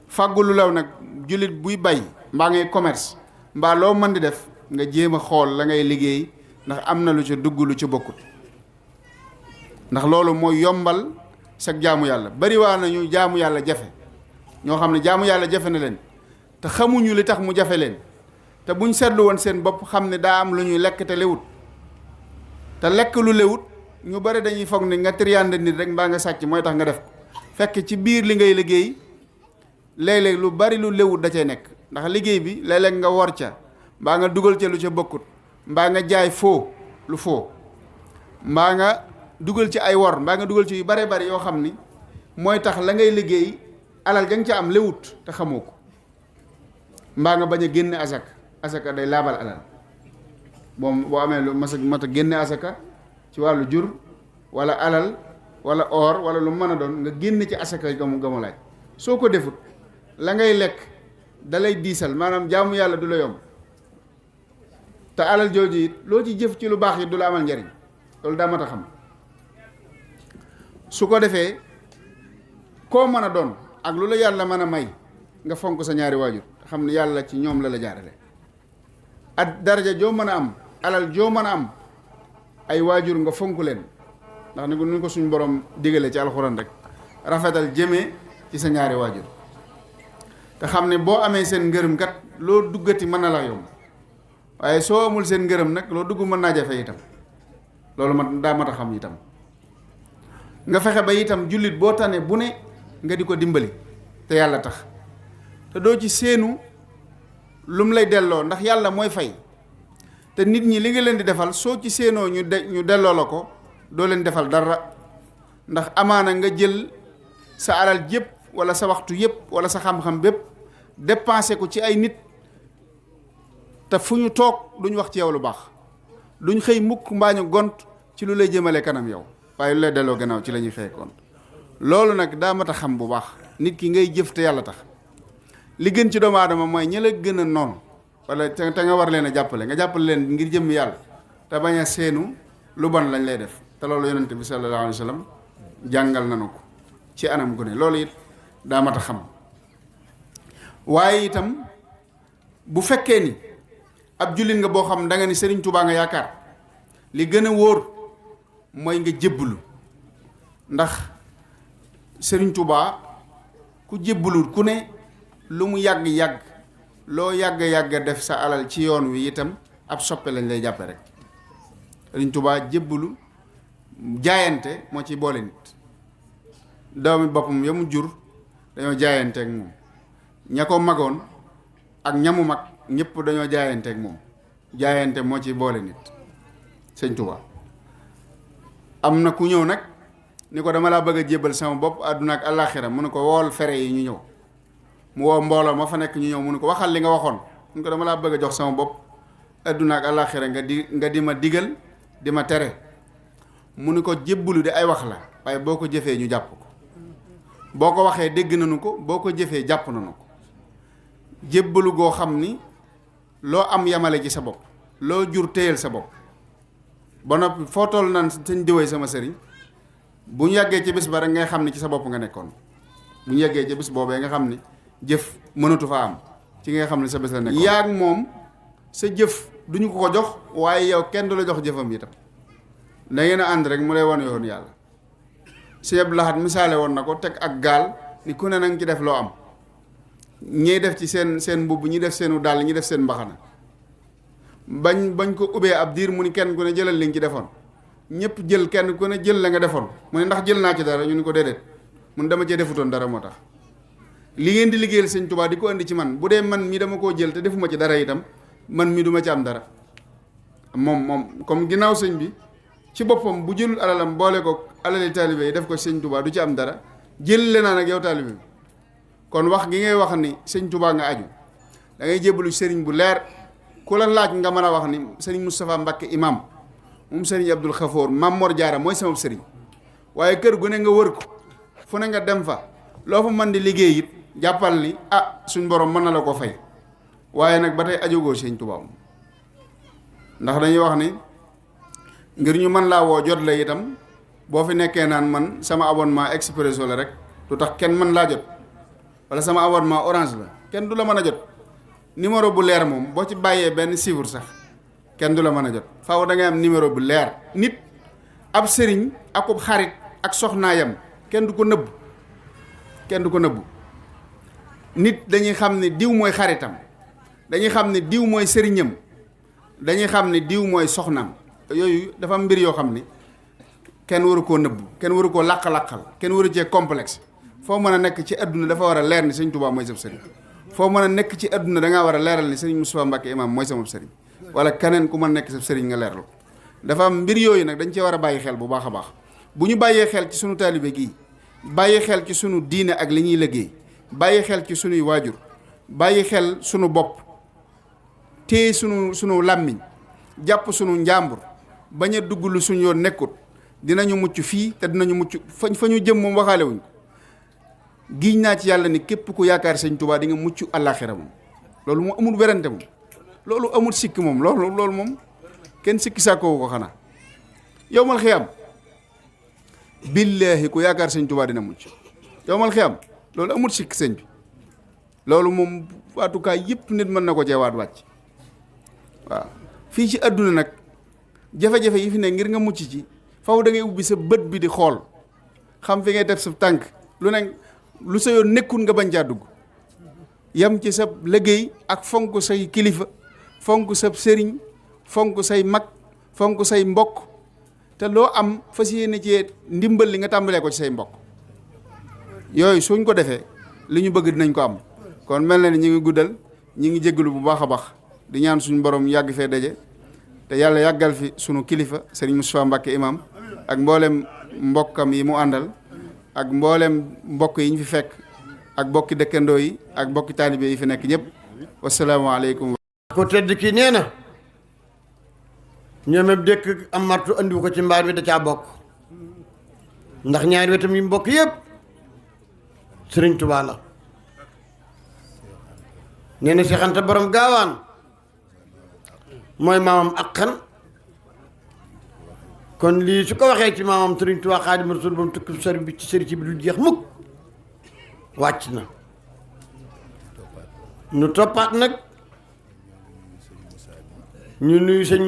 Speaker 1: fàggulu lew nag jullit buy bay mbaa ngay commerce mbaa loo mën di def nga jéem a xool la ngay liggéey ndax am na lu ca dugg lu ca bokkut ndax loolu mooy yombal sag jaamu yàlla bari waa nañu jaamu yàlla jafe ñoo xam ne jaamu yàlla jafe na leen te xamuñu li tax mu jafe leen te buñ seetlu woon seen bopp xam ne daa am lu ñuy lekk te lewut te lekk lu lewut ñu bari dañuy foog ne nga triande nit rek mbaa nga sàcc mooy tax nga def ko fekk ci biir li ngay liggéey léeg-léeg lu bari lu léwut da cay nekk ndax liggéey bi léeg-léeg nga wor ca mbaa nga dugal ca lu ca bokkut mbaa nga jaay foo lu foo mbaa nga dugal ci ay wor mbaa nga dugal ci yu bare bari yoo xam ni mooy tax la ngay liggéey alal ja nga ca am léwut te xamoo ko mbaa nga bañ a génne asaka day laabal alal boo amee lu mat a génne asaka ci wàllu jur wala alal wala or wala lu mën a doon nga génne ci asaka gamu laaj soo ko defut la ngay lekk dalay diisal maanaam jaamu yàlla du la yomb te alal jooju it loo ci jëf ci lu baax it du la amal njariñ loolu daa mat a xam su ko defee koo mën a doon ak lu la yàlla mën a may nga fonk sa ñaari waajur xam ne yàlla ci ñoom la jaarale at daraja joo mën a am alal joo mën a am ay waajur nga fonk leen ndax ni ko suñ borom digale ci alxuraan rek rafetal jëmee ci sa ñaari waajur te xam ne boo amee seen ngërëm kat loo duggati mën na la yomb waaye soo amul seen ngërëm nag loo dugg mën naa jafe itam loolu daa mat a xam itam nga fexe ba itam jullit boo tane bu ne nga di ko dimbali te yàlla tax te doo ci séenu lum lay delloo ndax yàlla mooy fay te nit ñi li nga leen di defal soo ci séenoo ñu delloo la ko doo leen defal dara ndax amaana nga jël sa alal jépp wala sa waxtu yépp wala sa xam-xam bépp dépensé ko ci ay nit te fu ñu toog duñ wax ci yow lu baax duñ xëy mukk mbaa ñu gont ci lu lay jëmale kanam yow waaye lu lay delloo gannaaw ci la ñuy xëy gont loolu nag daa mat a xam bu baax nit ki ngay jëf te yàlla tax li gën ci doomu aadama mooy ñi la gën a noonu wala te nga war leen a jàppale nga jàppale leen ngir jëmm yàlla te bañ a seenu lu bon lañ lay def te loolu yonente bi sallallahu alayhi wa sallam jàngal nañu ko ci anam gu ne loolu it daa mat a xam waaye itam bu fekkee ni ab jullit nga boo xam da nga ni Serigne Touba nga yaakaar li gën a wóor mooy nga jébbalu ndax Serigne Touba ku jébbalul ku ne lu mu yàgg-yàgg loo yàgg-yàgg def sa alal ci yoon wi itam ab soppe lañ lay jàppe rek Serigne Touba jébbalu jaayante moo ci boole nit doomi boppam ya mu jur dañoo jaayante ak moom ña ko magoon ak ñamu mag ñëpp dañoo jaayante ak moom jaayante moo ci boole nit Sëñ Touba am na ku ñëw nag ni ko dama laa bëgg a jébbal sama bopp àdduna ak àllaaxira mu ne ko wool fere yi ñu ñëw mu woo mbooloo ma fa nekk ñu ñëw mu ne ko waxal li nga waxoon mu ne ko dama laa bëgg a jox sama bopp àdduna ak àllaaxira nga di ma digal di ma tere mu ne ko jébbalu di ay wax la waaye boo ko jëfee ñu jàpp ko boo ko waxee dégg nañu ko boo ko jëfee jàpp nañu ko jébbalu goo xam ni loo am yamale ci sa bopp loo jur téyel sa bopp ba noppi foo toll naan sëñ diwee sama sëriñ bu ñu yàggee ci bis ba rek ngay xam ni ci sa bopp nga nekkoon bu ñu yàggee ci bis boobee nga xam ni jëf mënatu fa am ci nga xam ni sa bis la nekkoon yaag moom sa jëf duñu ko jox waaye yow kenn du la jox jëfam itam da ngeen a ànd rek mu lay wan yoon yàlla Sëñ Abdou Lahad misaale woon na ko teg ak gaal ni ku ne nanga ci def loo am ñiy def ci seen mbubb ñi def seenu dàll ñi def seen mbaxana bañ ko ubbee ab diir mu ni kenn ku ne jëlal li nga ci defoon ñëpp jël kenn ku ne jël la nga defoon mu ne ndax jël naa ci dara ñu ni ko déedéet mun dama cee defutoon dara moo tax li ngeen di liggéeyal Sëñ Tuubaa di ko indi ci man bu dee man mi dama koo jël te defuma ci dara itam man mi duma ci am dara moom comme ginnaaw sëñ bi ci boppam bu jëlul alalam boole ko alali taalibe yi def ko Sëñ Tuubaa du ci am dara jël le naa nag yow taalibe bi kon wax gi ngay wax ni Sëñ Tuubaa nga aju da ngay jébbalu sëriñ bu leer ku la laaj nga mën a wax ni sëriñ Moustapha Mbacké imam moom sëriñ Abdul Xafoor Mam Mor Jaara mooy sama sëriñ waaye kër gu ne nga wër ko fu ne nga dem fa loo fa mën di liggéey it jàppal ni suñ borom mën na la ko fay waaye nag ba tey ajogoo Sëñ Tuubaa ndax dañuy wax ni ngir ñu mën laa woo jot la itam boo fi nekkee naan man sama abonnement Expresso la rek du tax kenn mën laa jot wala sama abonnement Orange la kenn du la mën a jot numéro bu leer moom boo ci bàyyee benn chiffre sax kenn du la mën a jot faaw da ngay am numéro bu leer nit ab sëriñ akub xarit ak soxnaayam kenn du ko nëbbu nit dañuy xam ne diw mooy xaritam dañuy xam ne diw mooy sëriñam dañuy xam ne diw mooy soxnaam yooyu dafa am mbir yoo xam ni kenn waru koo nëbbu kenn waru koo làq-làqal kenn waru cee complexe foo mën a nekk ci adduna dafa war a leer ni sëñ Touba mooy sab sëriñ foo mën a nekk ci adduna da ngaa war a leeral ni sëriñ Moustapha Mbacké imam mooy sama sëriñ wala keneen ku mën a nekk sab sëriñ nga leeral ko dafa am mbir yooyu nag dañ cee war a bàyyi xel bu baax a baax bu ñu bàyyee xel ci sunu taalibe gii bàyyi xel ci sunu diine ak li ñuy liggéey bàyyi xel ci sunuy waajur bàyyi xel sunu bopp téye sunu làmmiñ jàpp sunu njàmbur bañ a dugg lu suñu yoon nekkut dinañu mucc fii te dinañu mucc fa ñu jëm moom waxaale wuñ giiñ naa ci yàlla ni képp ku yaakaar sëñ Tuubaa di nga mucc àllaaxira moom loolu moom amul werante moom loolu amul sikk moom loolu moom kenn sikki sàkkoowu ko xanaa yowmal xiyaam billaahi ku yaakaar sëñ Tuubaa dina mucc yowmal xiyaam loolu amul sikk sëñ bi loolu moom waatukaay yëpp nit mën na ko ceewaat wàcc waaw fii ci àdduna nag jafe-jafe yi fi ne ngir nga mucc ci faw da ngay ubbi sa bët bi di xool xam fi ngay def sa tànk lu sa yoon nekkul nga bañ caa dugg yam ci sa liggéey ak fonk say kilifa fonk sa sëriñ fonk say mag fonk say mbokk te loo am fas yéene ci ndimbal li nga tàmbalee ko ci say mbokk yooyu suñ ko defee li ñu bëgg dinañ ko am kon mel na ni ñi ngi guddal ñi ngi jégalu bu baax a baax di ñaan suñu borom yàgg fee daje te yàlla yàggal fi sunu kilifa sëriñ Moustapha Mbacké imam ak mboolem mbokkam yi mu àndal ak mboolem mbokk yi ñu fi fekk ak bokki dëkkandoo yi ak bokki taalibe yi fi nekk ñëpp wasalaamaaleykum.
Speaker 3: ko tedd ki nee na ñoom dëkk am martu andiwu ko ci mbaar bi da caa bokk ndax ñaari wetam yi mbokk yëpp sëriñ Tuubaa la nee na Seex Anta borom gaawaan mooy maamam ak xan kon lii su ko waxee ci maamam sëriñ Tuubaa Xaadimu Rasuul ba mu tukki sëriñ bi ci sëriñ bi du jeex mukk wàcc na nu toppaat nag ñu nuyu sëñ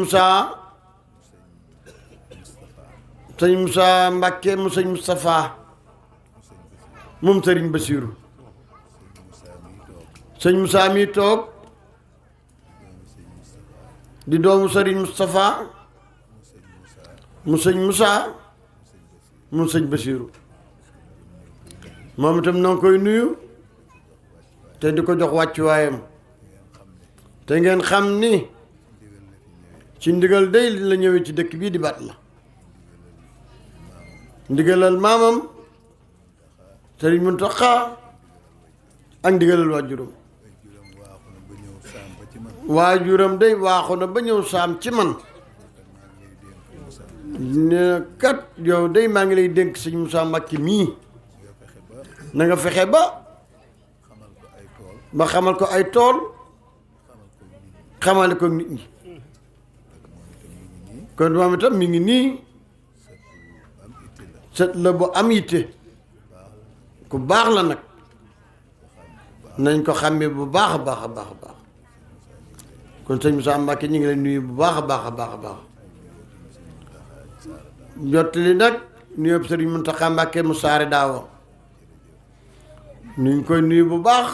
Speaker 3: Moussa Mbacké mu sëñ Moustapha moom sëriñ Basiiru sëñ Moussa mi toog di doomu sëriñ Moustapha mu sëñ Moussa mu sëñ Basiiru moom itam na nga koy nuyu te di ko jox wàccuwaayam te ngeen xam ni ci ndigal day la ñëwee ci dëkk bii di Bat la ndigalal maamam sëriñ Muntaxa ak ndigalal waajuram day waaxu na ba ñëw saam ci man ne kat yow day maa ngi lay dénk sëñ Moussa Mbacké mii na nga fexe ba xamal ko ay tool xamale ko nit ñi kon moom itam mi ngi nii sët la bu am yitte ku baax la nag nañ ko xàmmee bu baax a baax a baax a baax kon sëñ Moussa Mbacké ñu ngi leen nuyu bu baax a baax a baax a baax jottali nag nuyoo sëriñ Mountakha Mbacké mu saare daawo ñu ngi koy nuyu bu baax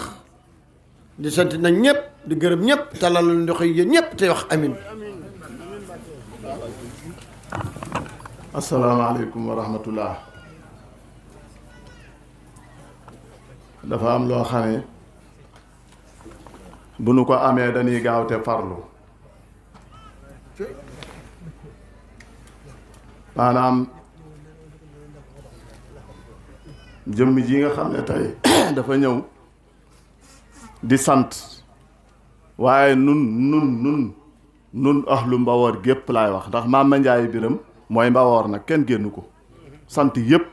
Speaker 3: di sant nag ñëpp di gërëm ñëpp talal ndox yi yéen ñëpp te wax amin
Speaker 4: asalaamaaleykum wa rahmatullah dafa am loo xam ne bu nu ko amee dañuy gaaw te farlu maanaam jëmm ji nga xam ne tey dafa ñëw di sant waaye nun ahlu Mbawoor gépp laay wax ndax Mama Njaay Biram mooy Mbawoor nag kenn génn ko sant yëpp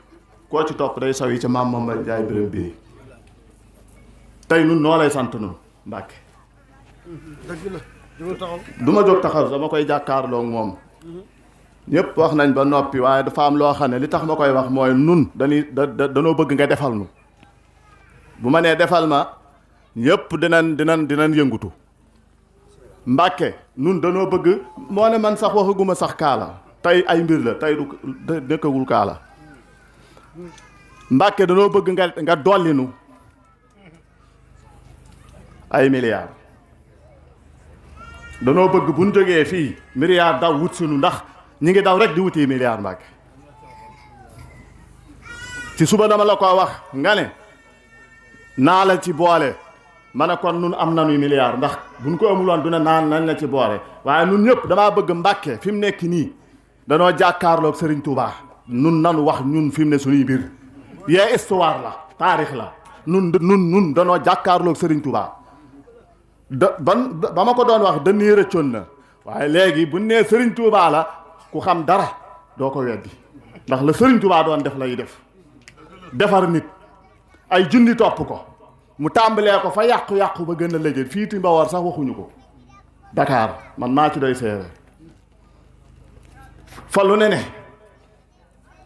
Speaker 4: koo ci topp day saw yi ca Mama Njaay Biram bii tey nun noo lay sant nun Mbàkke du ma jóg taxaw dama koy jàkkaarloo moom ñëpp wax nañ ba noppi waaye dafa am loo xam ne li tax ma koy wax mooy nun danoo bëgg nga defal nu bu ma nee defal ma ñëpp dinañ yëngutu Mbàkke nun danoo bëgg moo ne man sax waxaguma sax kaala tey ay mbir la tey du nekkagul kaala Mbàkke danoo bëgg nga dollinu ay milliards danoo bëgg bu ñu jógee fii milliards daw wut sunu ndax ñi ngi daw rek di wuti milliards Mbàkke ci suba dama la ko wax nga ne naa la ci boole ma ne kon nun am nañu milliard ndax buñ ko amuloon du ne naan nañ la ci boole waaye nun ñëpp damaa bëgg Mbàkke fi mu nekk nii danoo jàkkaarloog Serigne Touba nun nanu wax ñun fi mu ne suñuy mbir yee histoire la taarix la nun danoo jàkkaarloog Serigne Touba ba ma ko doon wax dañuy rëccoon na waaye léegi bu nee Serigne Touba la ku xam dara doo ko weddi ndax la Serigne Touba doon def lay def defar nit ay junni topp ko mu tàmbalee ko fa yàqu-yàqu ba gën a léegi fii ti Mbawar sax waxuñu ko Dakar man maa ci doy seere fa lu ne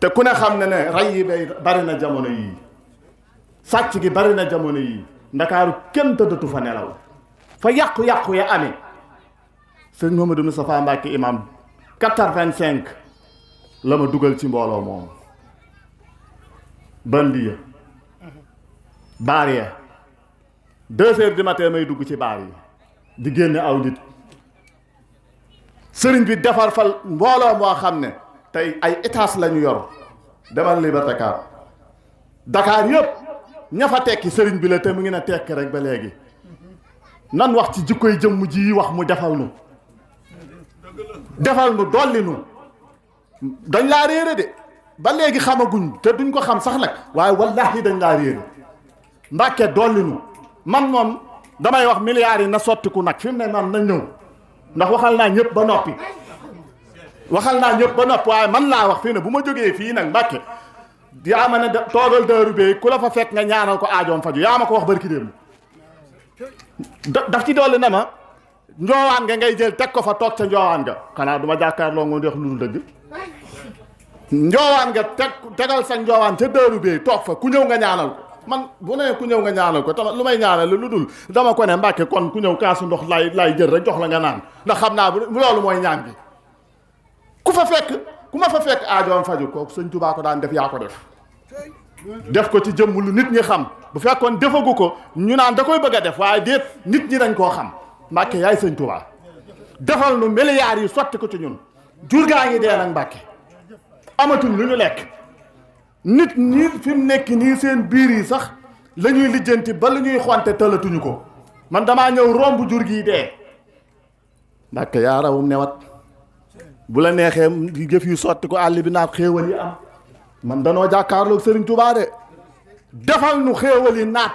Speaker 4: te ku ne xam ne rey yi bari na jamono yii sàcc gi bari na jamono yii Ndakaaru kenn tëddatu fa nelaw fa yàqu-yàqu ya amee sëñ Mouhamadou Moustapha Mbacké imam 85 la ma dugal ci mbooloo moom bandiya baar ya 2 heures du matin may dugg ci baar yi di génne aw nit sëriñ bi defar fal mbooloo moo xam ne tey ay étage la ñu yor demal Liberté 4 Dakar yëpp ña fa tekki sëriñ bi la te mu ngi ne tekki rek ba léegi nan wax ci jikkoy jëmm ji wax mu defal nu dolli nu dañ laa réere de ba léegi xamaguñ te duñ ko xam sax nag waaye wallaahi dañ laa réere Mbàkke dolli nu man moom damay wax milliards yi na sottiku nag fi mu ne man na ñëw ndax waxal naa ñëpp ba noppi waaye man laa wax fii ne bu ma jógee fii nag Mbàkke yaa ma ne toogal Daaru Bey ku la fa fekk nga ñaanal ko aajoom faju yaa ma ko wax barki démb daf ci dolli ne ma njoowaan nga ngay jël teg ko fa toog ca njoowaan nga xanaa du ma jàkkaarloo nga wax lu dul dëgg njoowaan nga tegal sa njoowaan ca Daaru Bey toog fa ku ñëw nga ñaanal ko man bu ne ku ñëw nga ñaanal ko tamit lu may ñaanal lu dul dama ko ne Mbàkke kon ku ñëw kaasu ndox lay jël rek jox la nga naan ndax xam naa loolu mooy ñaan gi ku ma fa fekk aajoom faju kooku sëñ Tuubaa ko daan def yaa ko def ko ci jëmm lu nit ñi xam bu fekkoon defagu ko ñu naan da koy bëgg a def waaye déet nit ñi dañ koo xam Mbàkke yaay sëñ Tuubaa defal nu milliards yi sotti ko ci ñun jur gaa ngi dee nag Mbàkke amatul lu ñu lekk nit ñi fi mu nekk nii seen biir yi sax la ñuy lijjanti ba lu ñuy xonte tëlatuñu ko man damaa ñëw romb jur gi dee Mbàkke yaa rawum newat bu la neexee jëf yu sotti ko àll bi naat xéewal yi am man danoo jàkkaarloog Serigne Touba de defal nu xéewal yi naat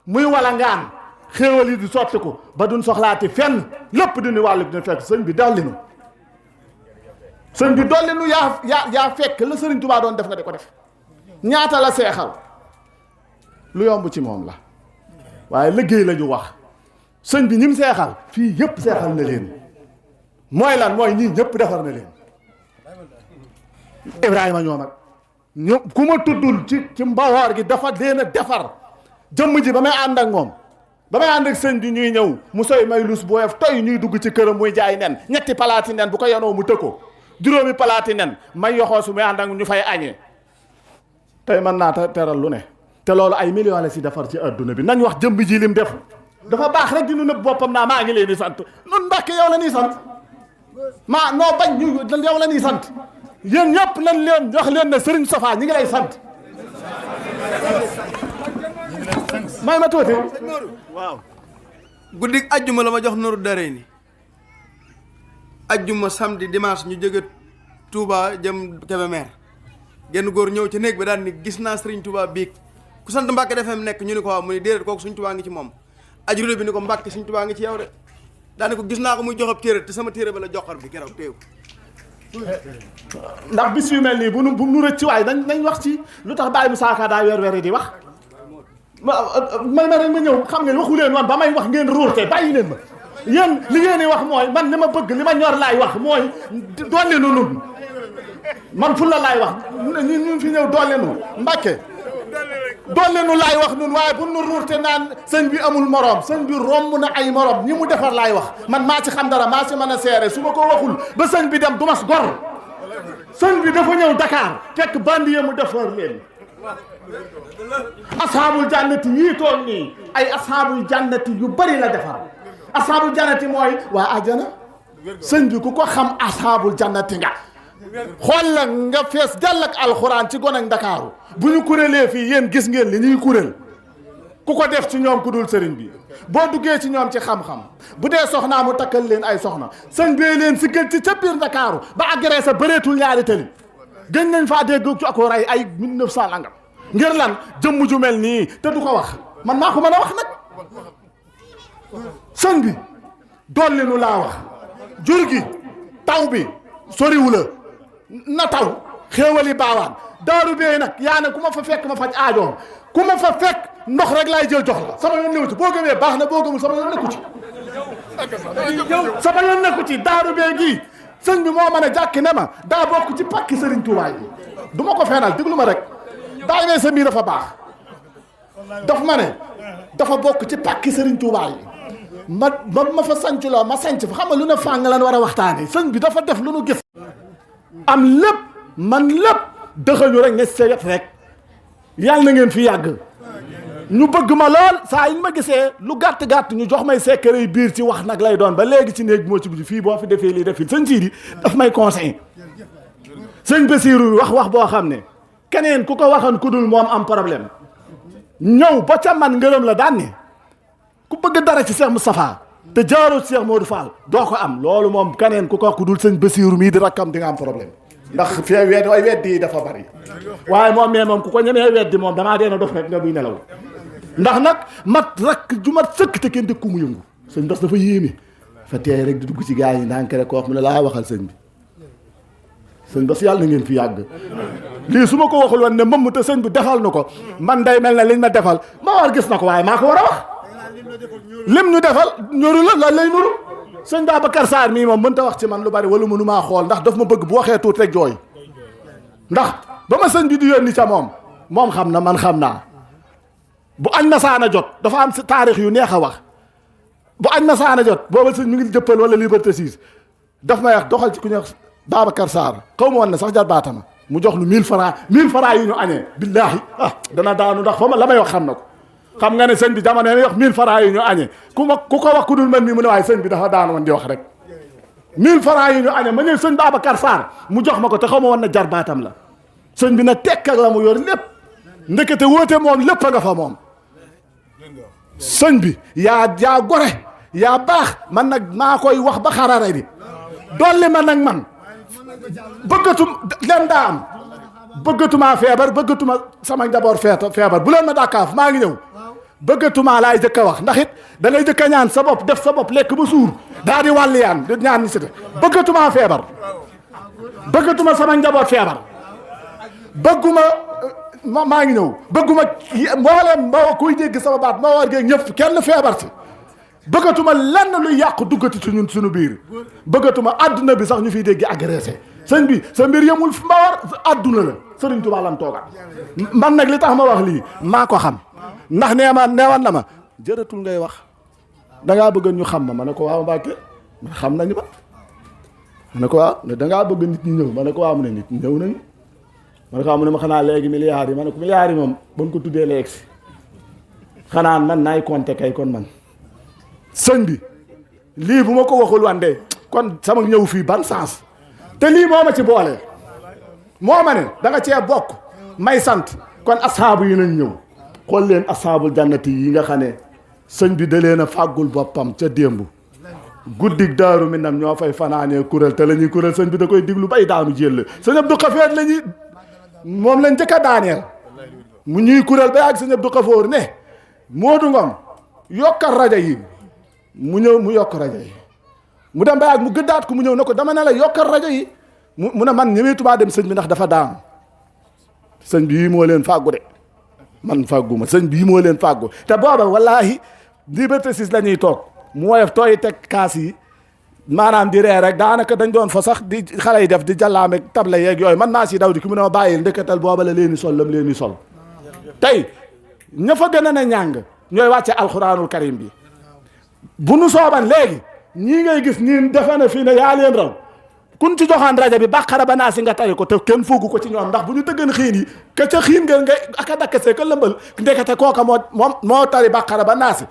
Speaker 4: muy wala ngaan xéewal yi di sotti ko ba duñ soxlaati fenn lépp di nu wàllu dina fekk sëñ bi dolli nu yaa fekk la Serigne Touba doon def nga di ko def ñaata la seexal lu yomb ci moom la waaye liggéey la ñu wax sëñ bi ñim seexal fii yëpp seexal na leen mooy lan mooy ñii ñëpp defar na leen Ibrahima ñoom ak ñëpp ku ma tuddul ci Mbawar gi dafa leen a defar jëmm ji ba may ànd ak moom ba may ànd ak sëñ bi ñuy ñëw mu soy may lus bu woyof toy ñuy dugg ci këram muy jaay nen ñetti palaati nen bu ko yenoo mu tëkko juróomi palaati nen may yoxoo su muy ànd ak ñu fay añee tey mën naa teral lu ne te loolu ay millions la si defar ci adduna bi nañ wax jëmm ji lim def dafa baax rek di nu nëbb boppam naa maa ngi leen di sant nun Mbàkke yow la ñuy sant maa noo bañ ñu yow la ñuy sant yéen ñëpp nañ leen wax leen ne Serigne Safa ñi ngi lay sant may ma tuuti
Speaker 2: waaw guddik ajjuma la ma jox Nourou Darayni ajjuma samedi dimanche ñu jóge Touba jëm Kébémer genn góor ñëw ci néeg bi daan ni gis naa Serigne Touba biig ku sant Mbàkke defem nekk ñu ni ko waaw mu ni déedéet kooku Serigne Touba ngi ci moom ajuré bi ni ko Mbàkke Serigne Touba ngi ci yow de daani ko gis naa ko muy joxab téere te sama téere ba la joxar bi keroog téew
Speaker 4: ndax bis yu mel nii bu nu rëcc waay nañ wax ci lu tax Baye Moussa Ka daa weer di wax may ma rek ma ñëw xam ngeen waxu leen woon ba may wax ngeen ruurte bàyyi leen ma yéen li ngeen di wax mooy man li ma bëgg li ma ñor laay wax mooy doole nu nun man fu la laay wax ñu fi ñëw doole nu Mbàkke doole nu laay wax nun waaye bu nu ruurte naan sëñ bi amul morom sëñ bi romb na ay morom ñi mu defar laay wax man maa ci xam dara maa ci mën a seere su ma ko waxul ba sëñ bi dem du mas gor sëñ bi dafa ñëw Dakar fekk bandiye mu defar leen ashaabul jannati yii toog nii ay ashaabul jannati yu bari la defar ashaabul jannati mooy waa àjjana sëñ bi ku ko xam ashaabul jannati nga xool la nga fees dell ak alxuraan ci gone ak Ndakaaru bu ñu kurélee fii yéen gis ngeen li ñuy kuréel ku ko def ci ñoom ku dul sëriñ bi boo duggee ci ñoom ci xam-xam bu dee soxnaa mu takkal leen ay soxna sëñ bee leen si gën ci ca biir Ndakaaru ba agressé bëreetul ñaari tëli gën nañ faa dégg ci ak ray ay 1900 nangam ngir lan jëmm ju mel nii te du ko wax man maa ko mën a wax nag sëñ bi dolli nu laa wax jur gi taw bi soriwu la na taw xéewali baawaan daaru bee nag yaa ne ku ma fa fekk ma faj aajoom ku ma fa fekk ndox rek laay jël jox la sama yoon nekku ci boo gëmee baax na boo gëmul sama yoon nekku ci sama yoon nekku ci daaru bee gii sëñ bi moo mën a jàkki ne ma daa bokk ci pàkki sëriñ Tuubaa yi du ma ko feenal diglu ma rek daa ne sa mbir dafa baax daf ma ne dafa bokk ci pàkki sëriñ Tuubaa yi ma fa sanculoo ma sanc fa xam nga lu ne fàng lan war a waxtaane sëñ bi dafa def lu nu gis am lépp man lépp dëxañu rek nga seet rek yàlla na ngeen fi yàgg ñu bëgg ma lool saa yi ñu ma gisee lu gàtt-gàtt ñu jox may secret yi biir ci wax nag lay doon ba léegi ci néeg moo ci bi fii boo fi defee lii def fi sëñ Sidi daf may conseil sëñ Bassirou wax boo xam ne keneen ku ko waxoon ku dul moom am problème ñëw ba ca man ngërëm la daan ne ku bëgg dara ci Cheikh Moustapha te jaaroo ci Cheikh Modou Fall doo ko am loolu moom keneen ku ko wax ku dul sëñ Bassirou mii di rakkam di nga am problème ndax fee weddi yi dafa bari waaye moom mais moom ku ko ñemee weddi moom damaa dee na dof rek nga buy nelaw ndax nag mat rakk ju mat sëkk te kenn dëkku mu yëngu sëñ Bass dafa yéeme fa teey rek di dugg ci gaa yi ndànk rek ko wax mu ne laa waxal sëñ bi sëñ Bass yàlla na ngeen fi yàgg lii su ma ko waxul woon ne moom te sëñ bi defal na ko man day mel na liñ ma defal ma war gis na ko waaye maa ko war a wax lim ñu defal ñoru la lan lay nuru sëñ Babacar Sarr mii moom mënta wax ci man lu bari wala mënu maa xool ndax daf ma bëgg bu waxee tuut rek jooy ndax ba ma sëñ bi di yónni ca moom xam na man xam naa bu añ na saana jot dafa am taarix yu neex a wax bu añ na saana jot booba sëñ mi ngi jëppal wala Liberté 6 daf may wax doxal ci ku ñuy wax Babacar Sarr xaw ma woon ne sax jar baatama mu jox lu 1000 francs yu ñu añee billaahi dana daanu ndax fa ma la may wax xam na ko xam nga ne sëñ bi jamono yi wax 1000 francs yu ñu añee ku ko wax ku dul man mii mu ne waaye sëñ bi dafa daan woon di wax rek 1000 francs yu ñu añee ma ñëw sëñ Babacar Sarr mu jox ma ko te xaw ma woon ne jar baatam la sëñ bi na tekk ak la mu yor lépp ndekete wóote moom lépp a nga fa moom sëñ bi yaa gore yaa baax man nag maa koy wax ba xarara di dolli ma nag man bëggatum leen daa am bëggatuma feebar bëggatuma sama njaboot feebar bu leen ma dàkkaaf maa ngi ñëw bëggatuma laay jëkk a wax ndax it da ngay jëkk a ñaan sa bopp def sa bopp lekk ba suur daa di wàlliyaan di ñaan ni si te bëggatuma feebar bëggatuma sama njaboot feebar bëgguma maa ngi ñëw bëgguma mboolem mba kuy dégg sama baat ma war geeg ñëpp kenn feebar ci bëggatuma lenn luy yàqu duggati ci ñun suñu biir bëggatuma adduna bi sax ñu fiy dégg agressé sëñ bi sa mbir yemul ma war adduna la sëriñ Tuubaa lan toogal man nag li tax ma wax lii maa ko xam ndax neewan na ma jërëtul ngay wax dangaa bëgg ñu xam ma ne ko waaw Mbàkke xam nañu ma ne ko waaw ne dangaa bëgg nit ñi ñëw ma ne ko waaw mu ne nit ñi ñëw nañu ma ne ko waaw mu ne ma xanaa léegi milliards yi ma ne ko milliards yi moom ba ko tuddee léegi si xanaa man naay compter kay kon man sëñ bi lii bu ma ko waxul wande kon sama ñëw fii ban sens te lii moo ma ci boole moo ma ne da nga cee bokk may sant kon asxaabu yi nañ ñëw xool leen asxaabul jannati yi nga xam ne sëñ bi da leen a fàggul boppam ca démb guddig daaru mi nam ñoo fay fanaanee kuréel te la ñuy kuréel sëñ bi da koy diglu bay daanu jël sëñ Abdou Xafoor la ñuy moom lañ njëkk a daaneel mu ñuy kuréel ba yàgg sëñ Abdou Xafoor ne Moodu Ngom yokkal rajo yi mu ñëw mu yokk rajo yi mu dem ba yàgg mu gëddaat ko mu ñëw ne ko dama ne la yokkal rajo yi mu ne man ñëweetuma dem sëñ bi ndax dafa daanu sëñ bi moo leen fàggu de man fàgguma sëñ bii moo leen fàggu te booba wallaahi Liberté 6 la ñuy toog mu woyof tooy teg kaas yi maanaam di ree rek daanaka dañ doon fa sax di xale yi def di jàllaame table yeeg yooyu man maa si daw di ki mu ne ma bàyyil ndëkkatal booba la leen di sol lam leen di sol tey ña fa gën a ne ñàng ñooy wàcce alxuraanul karim bi bu nu sooban léegi ñii ngay gis ñii defe na fii ne yaa leen raw kun ci joxaan rajo bi bàqara ba naa si nga tari ko te kenn foogu ko ci ñoom ndax bu ñu tëggan xiin yi ka ca xiin nga ngay aka dakkasee ka lëmbal ndekete kooka moo tari bàqara ba naa si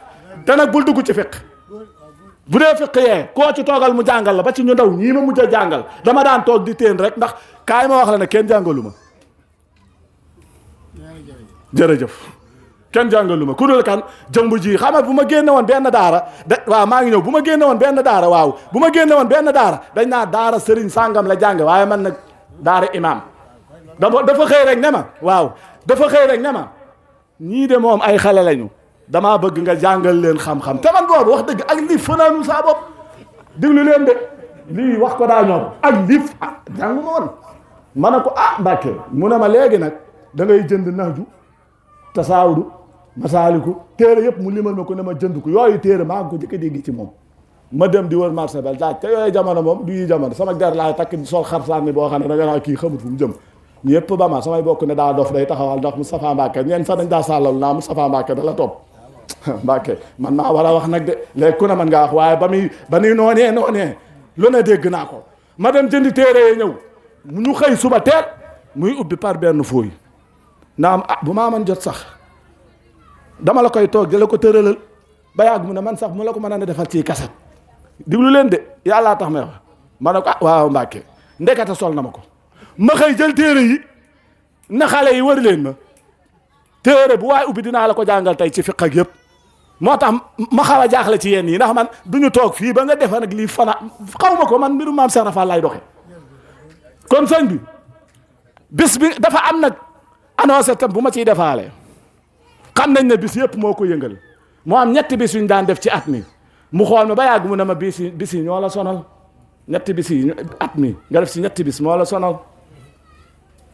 Speaker 4: te nag bul dugg ci fiq bu dee fiq yee koo ci toogal mu jàngal la ba ci ñu ndaw ñii ma mujj a jàngal dama daan toog di teen rek ndax kaay ma wax la ne kenn jàngalu ma jërëjëf kenn jàngalu ma ku dul kan jëmb ji xam nga bu ma génne woon benn daara waaw maa ngi ñëw bu ma génne woon benn daara waaw bu ma génne woon benn daara dañ naa daara sëriñ sàngam la jàng waaye man nag daara imam dafa xëy rek ne ma waaw dafa xëy rek ne ma ñii de moom ay xale lañu damaa bëgg nga jàngal leen xam-xam te man boobu wax dëgg ak lii fanaanu saa bopp déglu leen de lii wax ko daa ñoom ak lii jàngu ma woon ma ne ko Mbàkke mu ne ma léegi nag da ngay jënd naaju tasaawudu masaaliku téere yëpp mu limal ma ko ne ma jënd ko yooyu téere maa ngi ko jëkk a dégg ci moom ma dem di wër marché bel laaj te yooyu jamono moom du yi jamono sama der laay takk di sol xarsaan ni boo xam ne da nga naa kii xamut fu mu jëm ñëpp ba ma samay bokk ne daa dof day taxawal ndax Moustapha Mbacke ñeen sax dañ daa sàllal naa Moustapha Mbacke da la topp Mbacke man maa war a wax nag de léegi ku ne man ngaa wax waaye ba muy noonee lu ne dégg naa ko ma dem jëndi téere yi ñëw ñu xëy suba teel muy ubbi par benn fooy naam bu maa man jot sax dama la koy toog di la ko tëralal ba yàgg mu ne man sax mu la ko mën a defal ci kaset diglu leen de yàllaa tax may wax ma ne ko waaw Mbacke ndekete sol na ma ko ma xëy jël téere yi na xale yi wër leen ma téere bu waaye ubbi dinaa la ko jàngal tey ci fiq ak yëpp moo tax ma xaw a jaaxle ci yenn yi ndax man du ñu toog fii ba nga defa nag lii fana xaw ma ko man mbiru maam Cheikh Rafal lay doxe kon sëñ bi bis bi dafa am nag annoncé tam bu ma ciy defaale xam nañ ne bis yëpp moo ko yëngal moo am ñetti bis yuñ daan def ci at mi mu xool ma ba yàgg mu ne ma bis yi ñoo la sonal ñetti bis yi at mi nga def si ñetti bis moo la sonal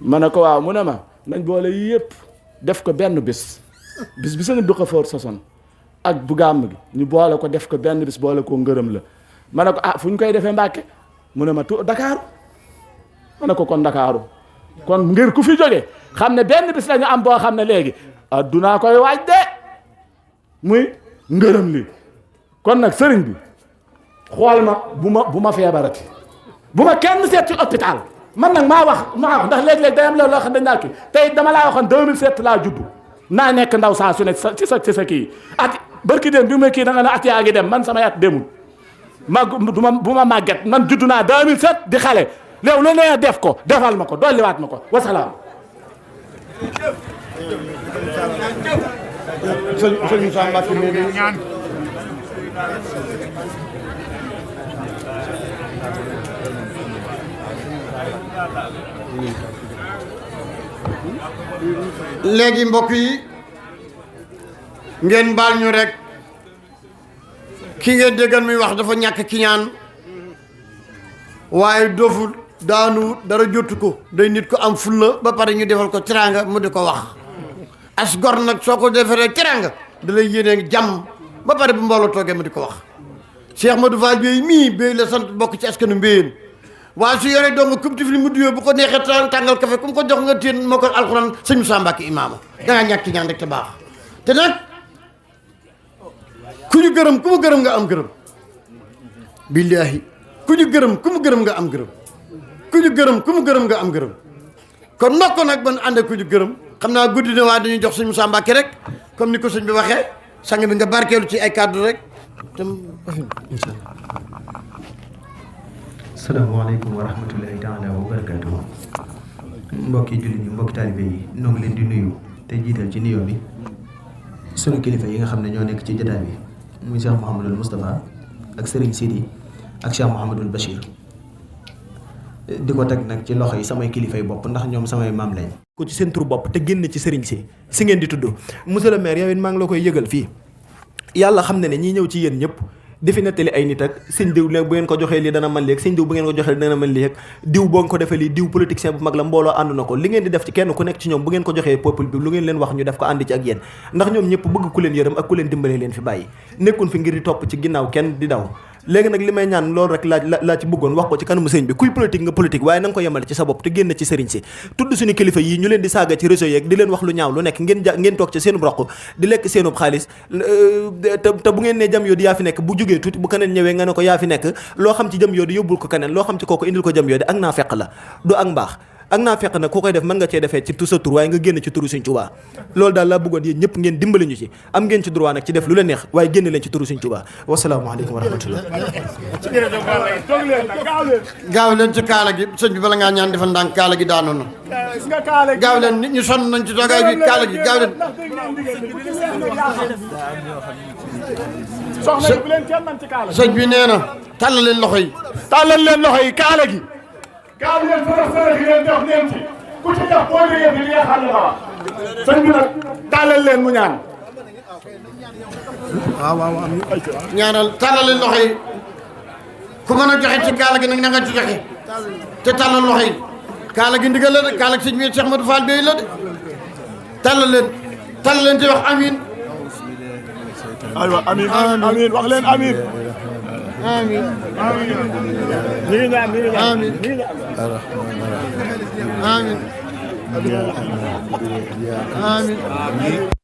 Speaker 4: ma ne ko waaw mu ne ma nañ boole yi yëpp def ko benn bis bi sëñ du ko foor soson ak bu gàmm gi ñu boole ko def ko benn bis boole ko ngërëm la ma ne ko fu ñu koy defee Mbàkke mu ne ma Dakar ma ne ko kon Dakaru kon ngir ku fi jógee xam ne benn bis lañu am boo xam ne léegi addunaa koy waaj de muy ngërëm li kon nag sëriñ bi xool ma bu ma feebarati bu ma kenn seet ci hôpital man nag maa wax ndax léeg-léeg day am loolu loo xam ne dañ naa kii tey dama laa waxoon 2007 laa juddu naa nekk ndaw saa su ne ci sa kii at barki dem bi ma kii da nga ne at yaa ngi dem man samay at demul bu ma màgget man juddu naa 2007 di xale léew lu ne def ko defal ma ko dolliwaat ma ko wasalaam sëñ Moussa Mbacke ñaan
Speaker 3: léegi mbokk yi ngeen baal ñu rek ki ngeen déggal muy wax dafa ñàkk ki ñaan waaye doful daanu dara jotu ko day nit ko am fulla ba pare ñu defal ko teraanga mu di ko wax as gor nag soo ko defaree teraanga da lay yéene jàmm ba pare bu mbooloo toogee mu di ko wax Cheikh Madou Fall Bey mii Bey la sant bokk ci askanu Mbéyeen waaye su yoree dong kum tifli mu duyoo bu ko neexee tàngal café kum ko jox nga téen moo ko alxuraan sëñ Moussa Mbacke imaama dangaa ñàkk ki ñaan rek te baax te nag ku ñu gërëm ku mu gërëm nga am gërëm billaahi ku ñu gërëm ku mu gërëm nga am gërëm ku ñu gërëm ku mu gërëm nga am gërëm kon ndokk nag ban ànd ku ñu gërëm xam naa guddi na waaye dañuy jox sëñ Moussa Mbacke rek comme ni ko sëñ bi waxee sang bi nga barkeelu ci ay kàddu rek tam
Speaker 5: incha allah. salaamaaleykum wa rahmatullahi taala wa barakatuhu. mbokki jullit yi mbokki taalibe yi ñoo ngi leen di nuyu te jiital ci nuyoo bi sunu kilifa yi nga xam ne ñoo nekk ci jotaay bi muy Cheikh Mouhamadul Moustapha ak Serigne Sidi ak Cheikh Mouhamadul Bachir di ko teg nag ci loxo yi samay kilifay bopp ndax ñoom samay maam lañ. ko ci seen tur bopp te génn ci Serigne si ngeen di tudd monsieur le maire yow it maa ngi la koy yëgal fii yàlla xam ne ñi ñëw ci yéen ñëpp. di fi nettali ay nit ak sëñ diw bu ngeen ko joxee lii dana mën lii ak sëñ diw bu ngeen ko joxee lii dana mën lii ak diw boo ngeen ko defee lii diw politicien bu mag la mbooloo ànd na ko li ngeen di def ci kenn ku nekk ci ñoom bu ngeen ko joxee peuple bi lu ngeen leen wax ñu def ko ànd ci ak yéen ndax ñoom ñëpp bëgg ku leen yërëm ak ku leen dimbalee leen fi bàyyi nekkun fi ngir di topp ci ginnaaw kenn di daw léegi nag li may ñaan loolu rek laa ci bëggoon wax ko ci kanamu sëriñ bi kuy politique nga politique waaye na nga ko yemale ci sa bopp te génn ci sëriñ si tudd suñu kilifa yi ñu leen di saaga ci réseau yeeg di leen wax lu ñaaw lu nekk ngeen toog ci seenub roq di lekk seenub xaalis te bu ngeen ne jam yoodi yaa fi nekk bu jógee tuuti bu keneen ñëwee nga ne ko yaa fi nekk loo xam ci jam yoodi yóbbul ko keneen loo xam ci kooku indil ko jam yoodi ak naa fekk la du ak mbaax ak naa fekk nag ku koy def mën nga cee defee ci sa tur waaye nga génn ci turu Sëñ Tuubaa loolu daal laa bëggoon yéen ñëpp ngeen dimbali ñu ci am ngeen ci droit nag ci def lu leen neex waaye génn leen ci turu Sëñ Tuubaa wasalaamaaleykum wa rahmatullah
Speaker 3: gaaw leen ci kaala gi sëñ bi bala ngaa ñaan defal ndànk kaala gi daanu na gaaw leen nit ñi sonn nañ ci toogaay bi kaala gi gaaw leen
Speaker 4: soxna yi bu leen kenn man ci kaala
Speaker 3: sëñ bi nee na tàllal leen loxo yi
Speaker 4: tàllal leen loxo yi kaala gi gaaw leen sërëx yi leen jox leen ci ku ci jox boo jógee fi li nga xam ne la wax sëñ bi nag tàllal leen mu ñaan
Speaker 3: ñaanal tàllal leen loxo yi ku mën a joxe ci kaala gi nag na nga ci joxe te tàllal loxo yi kaala gi ndigal la de kaala gi sëñ bi Cheikh Madou Fall Bey la de tàllal leen te wax amin
Speaker 4: aywa amin amin wax leen amin
Speaker 3: amin
Speaker 4: ñu ngi ñaan ñu ngi ñaan
Speaker 3: amin amin amin